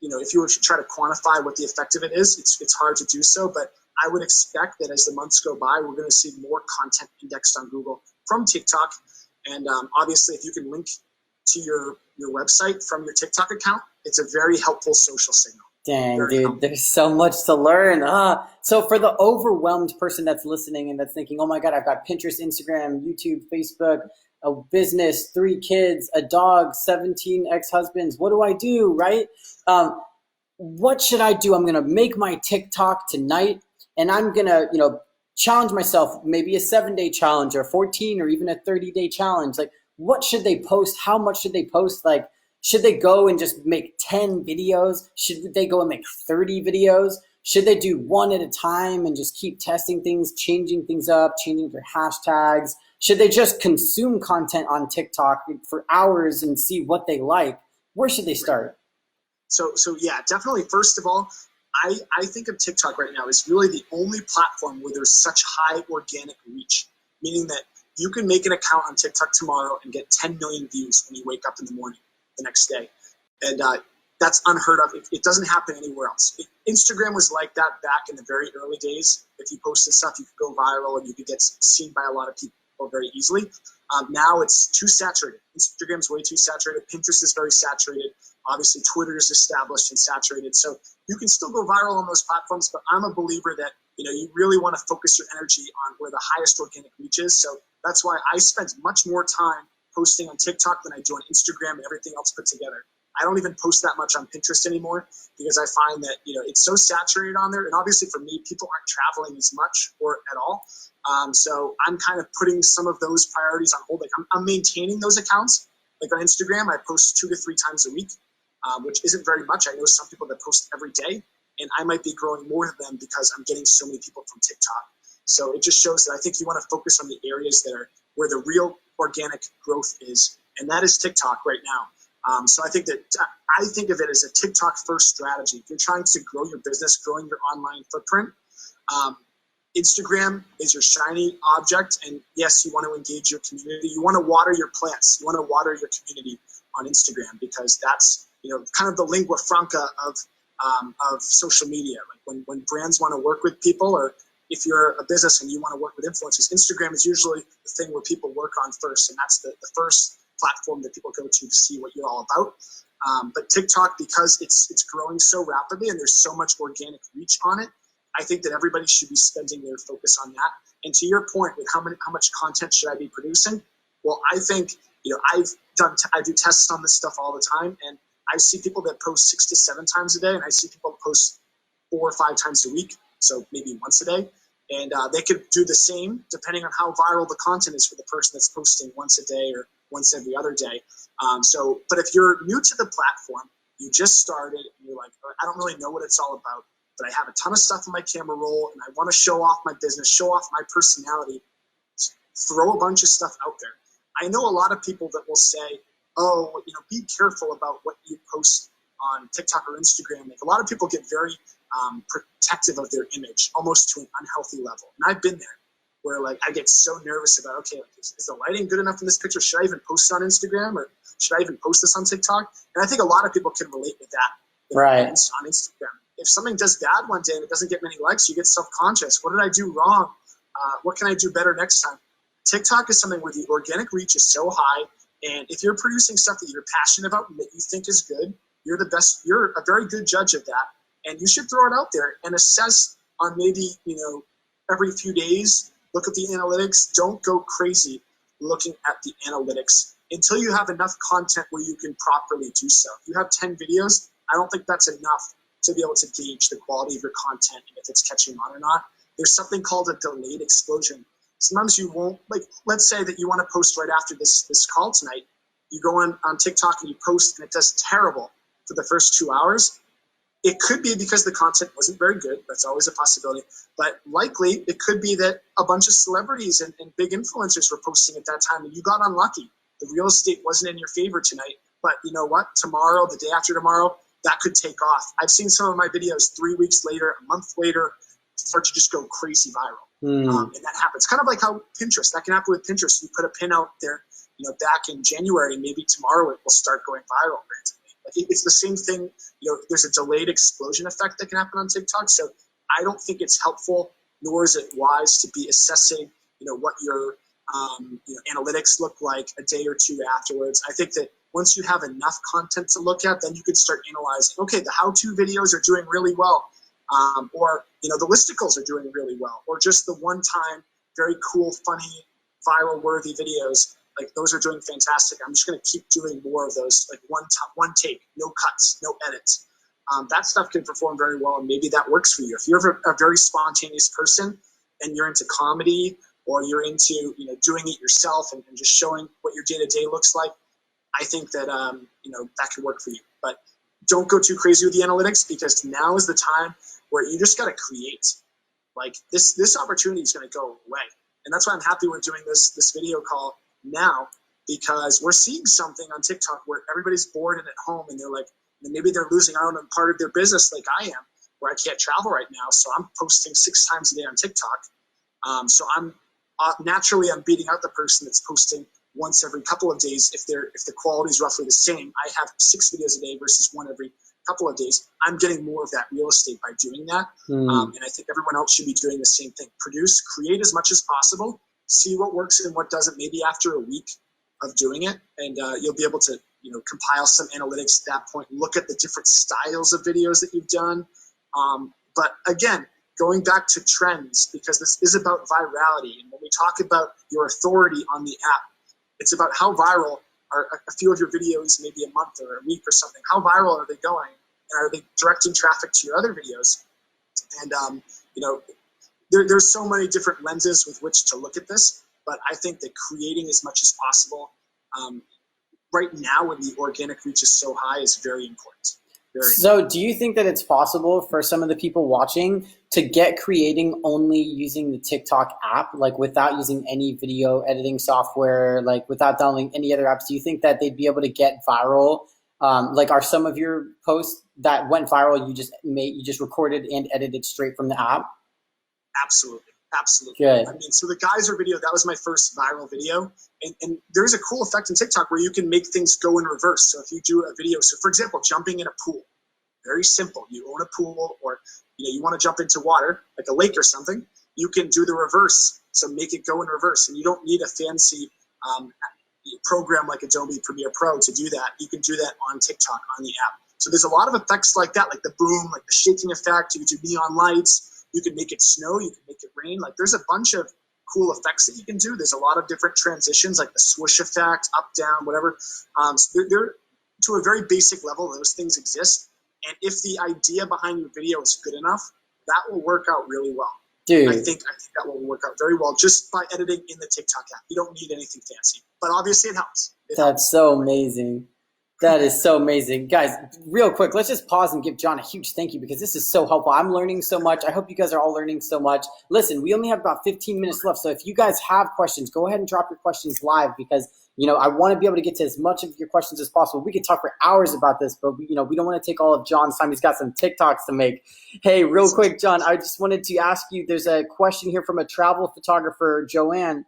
Speaker 2: if you were to try to quantify what the effect of it is, it's hard to do so, but I would expect that as the months go by, we're going to see more content indexed on Google from TikTok. And obviously, if you can link to your website from your TikTok account, it's a very helpful social signal.
Speaker 1: Dang,
Speaker 2: very
Speaker 1: dude,
Speaker 2: helpful.
Speaker 1: There's so much to learn. So for the overwhelmed person that's listening and that's thinking, oh my God, I've got Pinterest, Instagram, YouTube, Facebook, a business, 3 kids, a dog, 17 ex-husbands. What do I do, right? What should I do? I'm going to make my TikTok tonight, and I'm going to, challenge myself, maybe a 7-day challenge or 14 or even a 30-day challenge. Like, what should they post? How much should they post? Like, should they go and just make 10 videos? Should they go and make 30 videos? Should they do one at a time and just keep testing things, changing things up, changing their hashtags? Should they just consume content on TikTok for hours and see what they like? Where should they start?
Speaker 2: So yeah, definitely. First of all, I think of TikTok right now as really the only platform where there's such high organic reach, meaning that You can make an account on TikTok tomorrow and get 10 million views when you wake up in the morning the next day. And that's unheard of. It doesn't happen anywhere else. Instagram was like that back in the very early days. If you posted stuff, you could go viral and you could get seen by a lot of people very easily. Now it's too saturated. Instagram's way too saturated. Pinterest is very saturated. Obviously, Twitter is established and saturated. So you can still go viral on those platforms, but I'm a believer that you really want to focus your energy on where the highest organic reach is. So that's why I spend much more time posting on TikTok than I do on Instagram and everything else put together. I don't even post that much on Pinterest anymore because I find that it's so saturated on there. And obviously for me, people aren't traveling as much or at all. So I'm kind of putting some of those priorities on hold. Like I'm maintaining those accounts. Like on Instagram, I post 2 to 3 times a week, which isn't very much. I know some people that post every day, and I might be growing more than them because I'm getting so many people from TikTok. So it just shows that I think you want to focus on the areas that are where the real organic growth is, and that is TikTok right now. So I think of it as a TikTok first strategy. If you're trying to grow your business, growing your online footprint, Instagram is your shiny object. And yes, you want to engage your community. You want to water your plants. You want to water your community on Instagram because that's, kind of the lingua franca of social media. Like when brands want to work with people, or if you're a business and you want to work with influencers, Instagram is usually the thing where people work on first. And that's the first platform that people go to see what you're all about. But TikTok, because it's growing so rapidly and there's so much organic reach on it, I think that everybody should be spending their focus on that. And to your point with how much content should I be producing? Well, I think, I do tests on this stuff all the time, and I see people that post 6 to 7 times a day, and I see people post 4 or 5 times a week, so maybe once a day. And they could do the same depending on how viral the content is for the person that's posting once a day or once every other day. But if you're new to the platform, you just started, and you're like, I don't really know what it's all about, but I have a ton of stuff in my camera roll, and I want to show off my business, show off my personality, throw a bunch of stuff out there. I know a lot of people that will say, oh, be careful about what you post on TikTok or Instagram. Like a lot of people get very protective of their image, almost to an unhealthy level. And I've been there where like I get so nervous about, okay, like, is the lighting good enough in this picture? Should I even post it on Instagram, or should I even post this on TikTok? And I think a lot of people can relate with that.
Speaker 1: Right.
Speaker 2: On Instagram. If something does bad one day and it doesn't get many likes, you get self-conscious. What did I do wrong? What can I do better next time? TikTok is something where the organic reach is so high, and if you're producing stuff that you're passionate about and that you think is good, you're the best. You're a very good judge of that, and you should throw it out there and assess on maybe every few days. Look at the analytics. Don't go crazy looking at the analytics until you have enough content where you can properly do so. If you have 10 videos, I don't think that's enough to be able to gauge the quality of your content and if it's catching on or not. There's something called a delayed explosion. Sometimes you won't, like, let's say that you want to post right after this call tonight. You go on TikTok and you post and it does terrible for the first 2 hours. It could be because the content wasn't very good. That's always a possibility. But likely it could be that a bunch of celebrities and big influencers were posting at that time and you got unlucky. The real estate wasn't in your favor tonight. But you know what? Tomorrow, the day after tomorrow, that could take off. I've seen some of my videos 3 weeks later, a month later, start to just go crazy viral. And that happens. Kind of like how Pinterest, that can happen with Pinterest. You put a pin out there, back in January, and maybe tomorrow it will start going viral randomly. Like it's the same thing. There's a delayed explosion effect that can happen on TikTok. So I don't think it's helpful, nor is it wise to be assessing, what your analytics look like a day or two afterwards. I think that once you have enough content to look at, then you can start analyzing, okay, the how-to videos are doing really well. Or the listicles are doing really well, or just the one-time, very cool, funny, viral-worthy videos. Like those are doing fantastic. I'm just going to keep doing more of those, like one take, no cuts, no edits. That stuff can perform very well, and maybe that works for you. If you're a very spontaneous person and you're into comedy, or you're into doing it yourself and just showing what your day-to-day looks like, I think that that can work for you. But don't go too crazy with the analytics, because now is the time where you just got to create. Like this opportunity is going to go away. And that's why I'm happy we're doing this video call now, because we're seeing something on TikTok where everybody's bored and at home, and they're like, maybe they're losing out on part of their business like I am, where I can't travel right now. So I'm posting 6 times a day on TikTok. So I'm naturally I'm beating out the person that's posting once every couple of days. If the quality is roughly the same, I have 6 videos a day versus one every couple of days. I'm getting more of that real estate by doing that. And I think everyone else should be doing the same thing. Create as much as possible, see what works and what doesn't, maybe after a week of doing it. And you'll be able to, compile some analytics at that point, look at the different styles of videos that you've done. But again, going back to trends, because this is about virality. And when we talk about your authority on the app, it's about how viral are a few of your videos, maybe a month or a week or something. How viral are they going? And are they directing traffic to your other videos? And, there's so many different lenses with which to look at this. But I think that creating as much as possible right now when the organic reach is so high is very important.
Speaker 1: So do you think that it's possible for some of the people watching to get creating only using the TikTok app, like without using any video editing software, like without downloading any other apps? Do you think that they'd be able to get viral? Like are some of your posts that went viral, you just recorded and edited straight from the app?
Speaker 2: Absolutely.
Speaker 1: Good.
Speaker 2: I mean, so the geyser video, that was my first viral video. And there's a cool effect in TikTok where you can make things go in reverse. So if you do a video, so for example, jumping in a pool, very simple. You own a pool or, you want to jump into water, like a lake or something, you can do the reverse. So make it go in reverse. And you don't need a fancy program like Adobe Premiere Pro to do that. You can do that on TikTok, on the app. So there's a lot of effects like that, like the boom, like the shaking effect. You can do neon lights. You can make it snow. You can make it rain. Like there's a bunch of cool effects that you can do. There's a lot of different transitions, like the swoosh effect, up, down, whatever. So they're to a very basic level, those things exist. And if the idea behind your video is good enough, that will work out really well.
Speaker 1: Dude.
Speaker 2: I think that will work out very well just by editing in the TikTok app. You don't need anything fancy, but obviously it helps.
Speaker 1: That's so amazing. That is so amazing. Guys, real quick, let's just pause and give John a huge thank you because this is so helpful. I'm learning so much. I hope you guys are all learning so much. Listen, we only have about 15 minutes left, so if you guys have questions, go ahead and drop your questions live because, I want to be able to get to as much of your questions as possible. We could talk for hours about this, but, we don't want to take all of John's time. He's got some TikToks to make. Hey, real quick, John, I just wanted to ask you, there's a question here from a travel photographer, Joanne.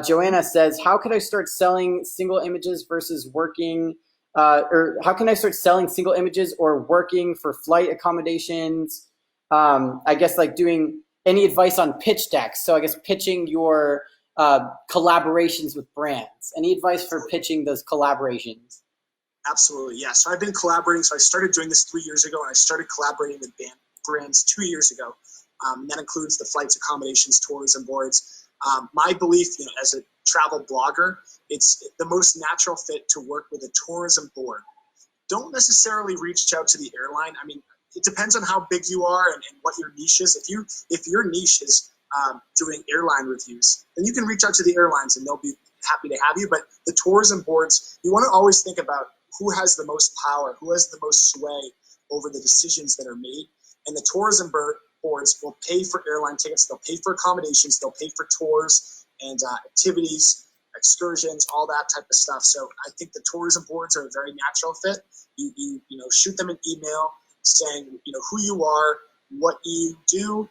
Speaker 1: Joanna says, how could I start selling single images versus working or how can I start selling single images or working for flight accommodations? I guess like doing any advice on pitch decks. So I guess pitching your collaborations with brands. Any advice for pitching those collaborations?
Speaker 2: Absolutely, yeah. So I've been collaborating. So I started doing this 3 years ago, and I started collaborating with brands 2 years ago. And that includes the flights, accommodations, tourism boards. My belief, as a travel blogger, it's the most natural fit to work with a tourism board. Don't necessarily reach out to the airline. I mean, it depends on how big you are and what your niche is. If your niche is doing airline reviews, then you can reach out to the airlines and they'll be happy to have you. But the tourism boards, you want to always think about who has the most power, who has the most sway over the decisions that are made. And the tourism boards will pay for airline tickets, they'll pay for accommodations, they'll pay for tours and activities, excursions, all that type of stuff. So I think the tourism boards are a very natural fit. You shoot them an email saying who you are, what you do.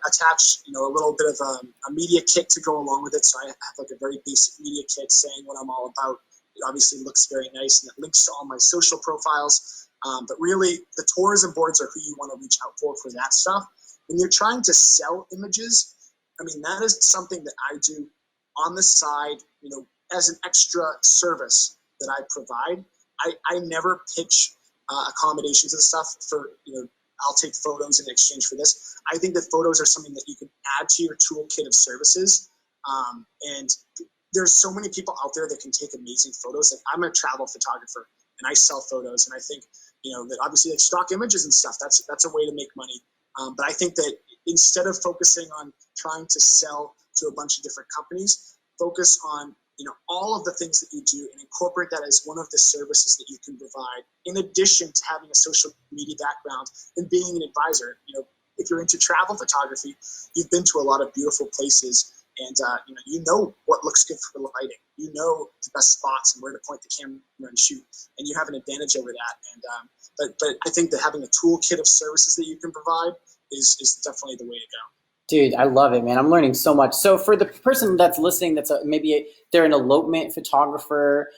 Speaker 2: Attach a little bit of a media kit to go along with it. So I have like a very basic media kit saying what I'm all about. It obviously looks very nice and it links to all my social profiles. But really, the tourism boards are who you want to reach out for that stuff. When you're trying to sell images, I mean, that is something that I do on the side, as an extra service that I provide. I never pitch accommodations and stuff for, I'll take photos in exchange for this. I think that photos are something that you can add to your toolkit of services. And there's so many people out there that can take amazing photos. Like I'm a travel photographer and I sell photos. And I think, that obviously like stock images and stuff, that's a way to make money. But I think that instead of focusing on trying to sell to a bunch of different companies, focus on all of the things that you do and incorporate that as one of the services that you can provide, in addition to having a social media background and being an advisor. If you're into travel photography, you've been to a lot of beautiful places and you know what looks good for lighting. You know the best spots and where to point the camera and shoot, and you have an advantage over that. And but I think that having a toolkit of services that you can provide is definitely the way to go.
Speaker 1: Dude, I love it, man. I'm learning so much. So for the person that's listening, they're an elopement photographer.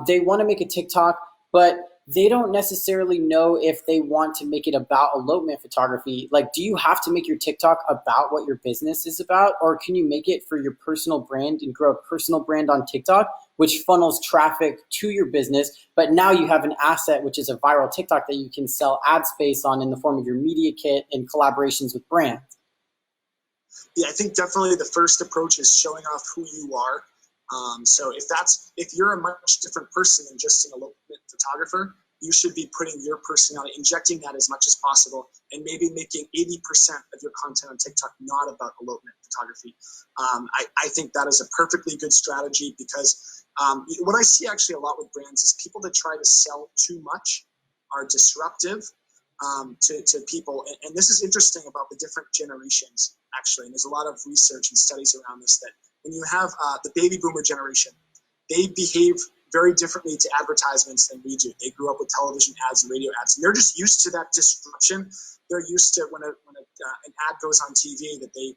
Speaker 1: They want to make a TikTok, but they don't necessarily know if they want to make it about elopement photography. Like, do you have to make your TikTok about what your business is about, or can you make it for your personal brand and grow a personal brand on TikTok, which funnels traffic to your business? But now you have an asset, which is a viral TikTok that you can sell ad space on in the form of your media kit and collaborations with brands.
Speaker 2: Yeah, I think definitely the first approach is showing off who you are. So if you're a much different person than just an elopement photographer, you should be putting your personality, injecting that as much as possible, and maybe making 80% of your content on TikTok not about elopement photography. I think that is a perfectly good strategy because what I see actually a lot with brands is people that try to sell too much are disruptive to people. And this is interesting about the different generations, actually. And there's a lot of research and studies around this that when you have the baby boomer generation, they behave very differently to advertisements than we do. They grew up with television ads and radio ads, and they're just used to that disruption. They're used to when an ad goes on TV that they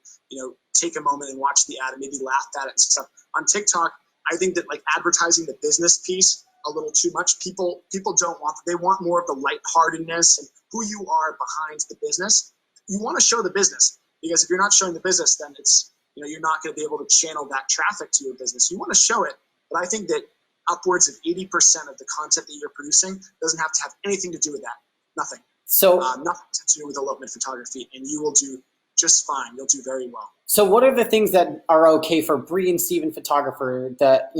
Speaker 2: take a moment and watch the ad and maybe laugh at it and stuff. On TikTok, I think that like advertising the business piece a little too much. People don't want that. They want more of the lightheartedness and who you are behind the business. You want to show the business, because if you're not showing the business, then it's you're not going to be able to channel that traffic to your business. You want to show it, but I think that upwards of 80% of the content that you're producing doesn't have to have anything to do with that. Nothing.
Speaker 1: So
Speaker 2: nothing to do with elopement photography, and you will do just fine. You'll do very well.
Speaker 1: So what are the things that are okay for Bree and Stephen photographer, that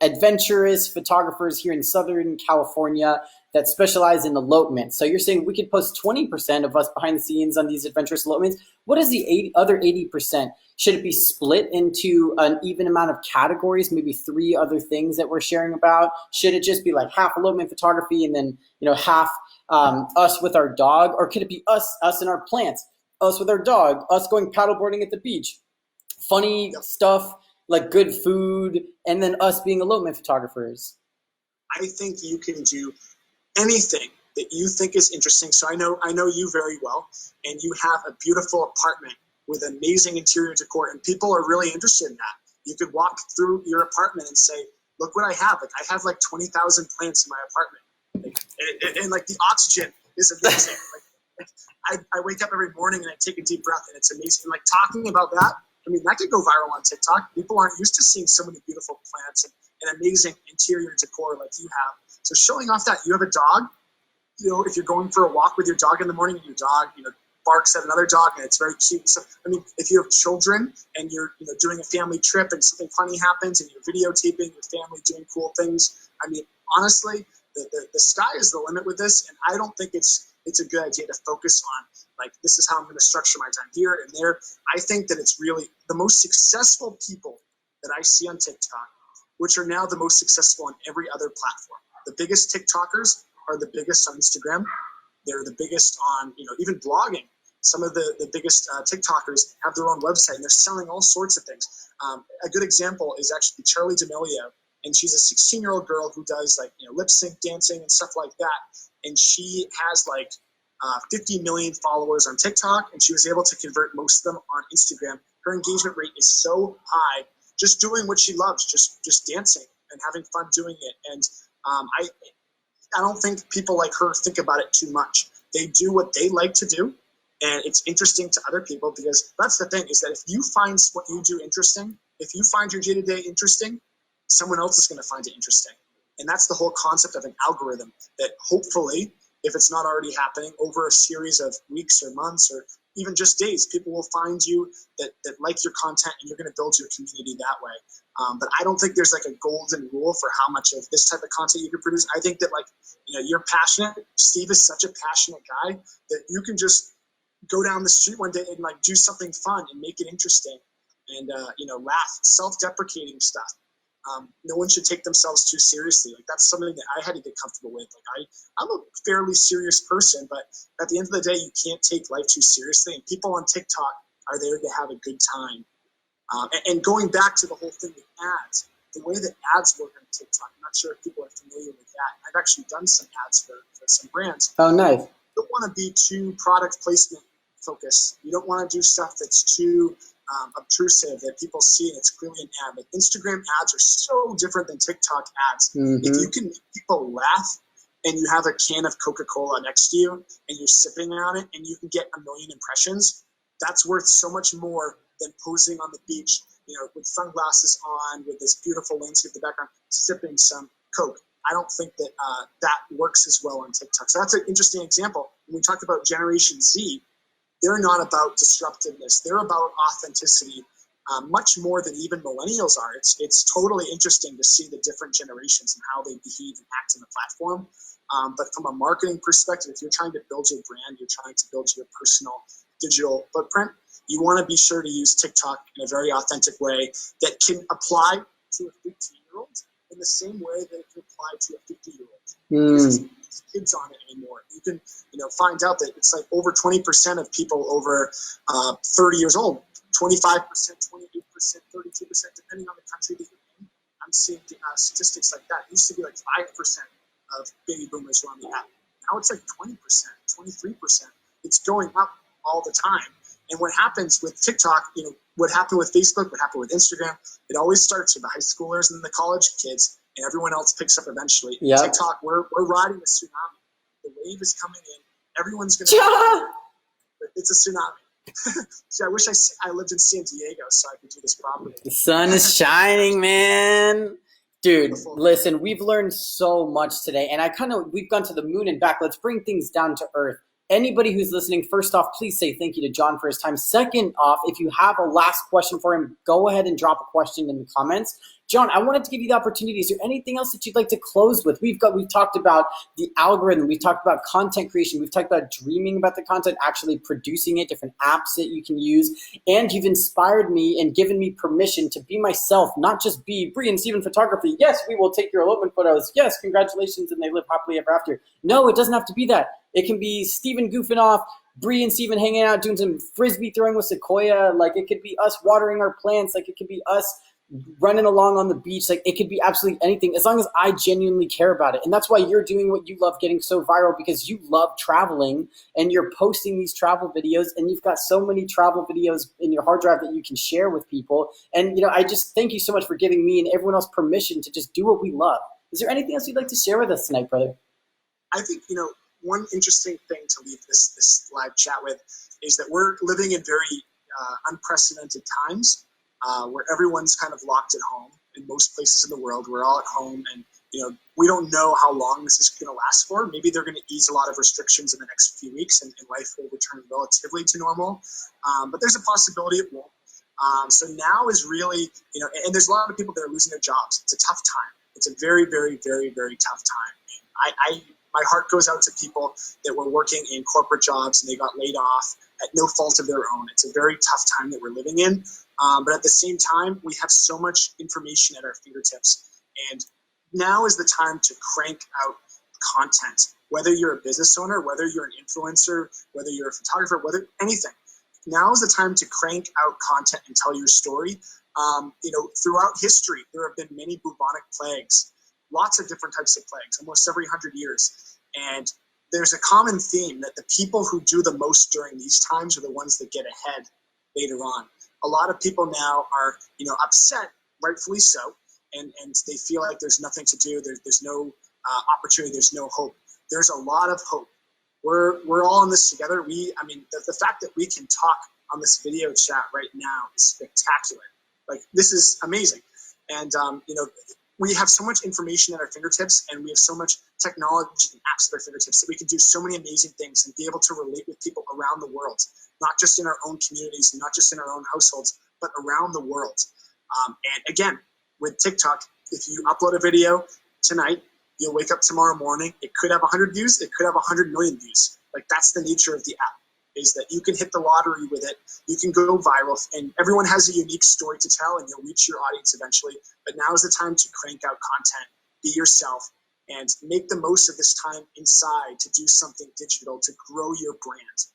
Speaker 1: adventurous photographers here in Southern California that specialize in elopement? So you're saying we could post 20% of us behind the scenes on these adventurous elopements. What is the other 80%? Should it be split into an even amount of categories, maybe 3 other things that we're sharing about? Should it just be like half elopement photography and then half us with our dog? Or could it be us and our plants? Us with our dog, us going paddleboarding at the beach, funny stuff like good food, and then us being elopement photographers?
Speaker 2: I think you can do anything that you think is interesting. So I know you very well, and you have a beautiful apartment with amazing interior decor, and people are really interested in that. You could walk through your apartment and say, look what I have. Like, I have like 20,000 plants in my apartment. And like the oxygen is amazing. I wake up every morning and I take a deep breath, and it's amazing. And like talking about that, I mean, that could go viral on TikTok. People aren't used to seeing so many beautiful plants and amazing interior decor like you have. So showing off that you have a dog, if you're going for a walk with your dog in the morning and your dog, barks at another dog and it's very cute. So, I mean, if you have children and you're, doing a family trip and something funny happens and you're videotaping your family doing cool things, I mean, honestly, the sky is the limit with this. And I don't think it's a good idea to focus on, like, this is how I'm going to structure my time here and there. I think that it's really the most successful people that I see on TikTok, which are now the most successful on every other platform. The biggest TikTokers are the biggest on Instagram. They're the biggest on, even blogging. Some of the biggest TikTokers have their own website, and they're selling all sorts of things. A good example is actually Charlie D'Amelio, and she's a 16-year-old girl who does lip sync dancing and stuff like that. And she has 50 million followers on TikTok, and she was able to convert most of them on Instagram. Her engagement rate is so high, just doing what she loves, just dancing and having fun doing it. And I don't think people like her think about it too much. They do what they like to do, and it's interesting to other people, because that's the thing, is that if you find what you do interesting, if you find your day-to-day interesting, someone else is going to find it interesting. And that's the whole concept of an algorithm, that hopefully, if it's not already happening, over a series of weeks or months or even just days, people will find you that like your content, and you're going to build your community that way. But I don't think there's like a golden rule for how much of this type of content you can produce. I think that you're passionate. Steve is such a passionate guy that you can just go down the street one day and do something fun and make it interesting, and laugh, self-deprecating stuff. No one should take themselves too seriously. That's something that I had to get comfortable with. I'm a fairly serious person, but at the end of the day, you can't take life too seriously. And people on TikTok are there to have a good time. And going back to the whole thing with ads, the way that ads work on TikTok, I'm not sure if people are familiar with that. I've actually done some ads for some brands.
Speaker 1: Oh, nice.
Speaker 2: You don't want to be too product placement focus. You don't want to do stuff that's too obtrusive that people see and it's clearly an ad. Like Instagram ads are so different than TikTok ads. If you can make people laugh and you have a can of Coca-Cola next to you and you're sipping on it and you can get 1 million impressions, that's worth so much more than posing on the beach, with sunglasses on, with this beautiful landscape in the background, sipping some Coke. I don't think that that works as well on TikTok. So that's an interesting example. When we talked about Generation Z, they're not about disruptiveness. They're about authenticity, much more than even millennials are. It's totally interesting to see the different generations and how they behave and act on the platform. But from a marketing perspective, if you're trying to build your brand, you're trying to build your personal digital footprint, you want to be sure to use TikTok in a very authentic way that can apply to a 15-year-old in the same way that it can apply to a 50-year-old. Because there's kids on it anymore. You can find out that it's like over 20% of people over 30 years old, 25%, 28%, 32%, depending on the country that you're in. I'm seeing statistics like that. It used to be like 5% of baby boomers were on the app. Now it's like 20%, 23%. It's going up all the time. And what happens with TikTok, what happened with Facebook, what happened with Instagram, it always starts with the high schoolers and the college kids, and everyone else picks up eventually. Yep. TikTok, we're riding a tsunami. The wave is coming in. Everyone's going to it's a tsunami. See, I wish I lived in San Diego so I could do this properly.
Speaker 1: The sun is shining, man. Dude, listen, we've learned so much today, and we've gone to the moon and back. Let's bring things down to earth. Anybody who's listening, first off, please say thank you to John for his time. Second off, if you have a last question for him, go ahead and drop a question in the comments. John, I wanted to give you the opportunity. Is there anything else that you'd like to close with? We've talked about the algorithm. We've talked about content creation. We've talked about dreaming about the content, actually producing it, different apps that you can use. And you've inspired me and given me permission to be myself, not just be Bree and Stephen photography. Yes, we will take your elopement photos. Yes, congratulations, and they live happily ever after. No, it doesn't have to be that. It can be Stephen goofing off, Bree and Stephen hanging out, doing some frisbee throwing with Sequoia. Like, it could be us watering our plants. Like, it could be us running along on the beach. Like, it could be absolutely anything, as long as I genuinely care about it. And that's why you're doing what you love, getting so viral, because you love traveling and you're posting these travel videos, and you've got so many travel videos in your hard drive that you can share with people. And, I just thank you so much for giving me and everyone else permission to just do what we love. Is there anything else you'd like to share with us tonight, brother?
Speaker 2: I think, one interesting thing to leave this live chat with is that we're living in very unprecedented times where everyone's kind of locked at home. In most places in the world, we're all at home, and we don't know how long this is going to last for. Maybe they're going to ease a lot of restrictions in the next few weeks, and life will return relatively to normal. But there's a possibility it won't. So now is really, and there's a lot of people that are losing their jobs. It's a tough time. It's a very, very, very, very tough time. My heart goes out to people that were working in corporate jobs and they got laid off at no fault of their own. It's a very tough time that we're living in. But at the same time, we have so much information at our fingertips. And now is the time to crank out content. Whether you're a business owner, whether you're an influencer, whether you're a photographer, whether anything. Now is the time to crank out content and tell your story. Throughout history, there have been many bubonic plagues. Lots of different types of plagues, almost every 100 years. And there's a common theme that the people who do the most during these times are the ones that get ahead later on. A lot of people now are, upset, rightfully so, and they feel like there's nothing to do. There's no opportunity. There's no hope. There's a lot of hope. We're all in this together. The fact that we can talk on this video chat right now is spectacular. Like, this is amazing. And, we have so much information at our fingertips, and we have so much technology and apps at our fingertips that we can do so many amazing things and be able to relate with people around the world, not just in our own communities, and not just in our own households, but around the world. And again, with TikTok, if you upload a video tonight, you'll wake up tomorrow morning. It could have 100 views. It could have 100 million views. Like, that's the nature of the app, is that you can hit the lottery with it. You can go viral, and everyone has a unique story to tell, and you'll reach your audience eventually. But now is the time to crank out content, be yourself, and make the most of this time inside to do something digital to grow your brand.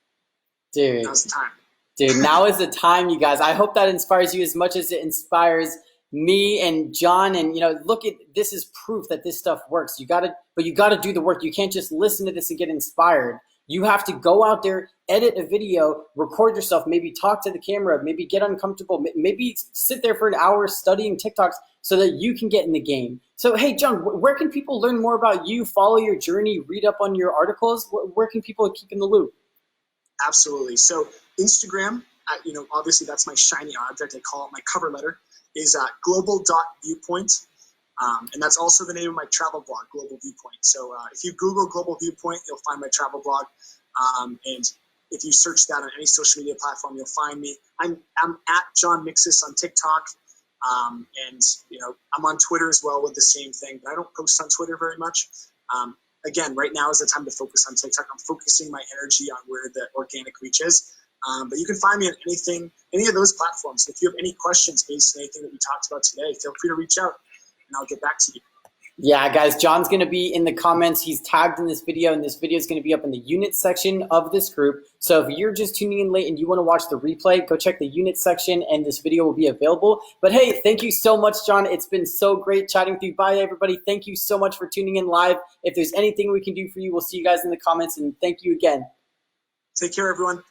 Speaker 1: Dude,
Speaker 2: now's the time.
Speaker 1: Dude, now is the time, you guys. I hope that inspires you as much as it inspires me and John. And look, this is proof that this stuff works. But you gotta do the work. You can't just listen to this and get inspired. You have to go out there, edit a video, record yourself, maybe talk to the camera, maybe get uncomfortable, maybe sit there for an hour studying TikToks so that you can get in the game. So, hey, John, where can people learn more about you, follow your journey, read up on your articles? Where can people keep in the loop?
Speaker 2: Absolutely. So Instagram, obviously that's my shiny object. I call it my cover letter, is global.viewpoint. And that's also the name of my travel blog, Global Viewpoint. So if you Google Global Viewpoint, you'll find my travel blog. And if you search that on any social media platform, you'll find me. I'm at John Mixis on TikTok. And I'm on Twitter as well with the same thing, but I don't post on Twitter very much. Again, right now is the time to focus on TikTok. I'm focusing my energy on where the organic reach is. But you can find me on any of those platforms. If you have any questions based on anything that we talked about today, feel free to reach out and I'll get back to you.
Speaker 1: Yeah, guys, John's going to be in the comments. He's tagged in this video, and this video is going to be up in the unit section of this group. So if you're just tuning in late and you want to watch the replay, go check the unit section, and this video will be available. But hey, thank you so much, John. It's been so great chatting with you. Bye, everybody. Thank you so much for tuning in live. If there's anything we can do for you, we'll see you guys in the comments, and thank you again.
Speaker 2: Take care, everyone.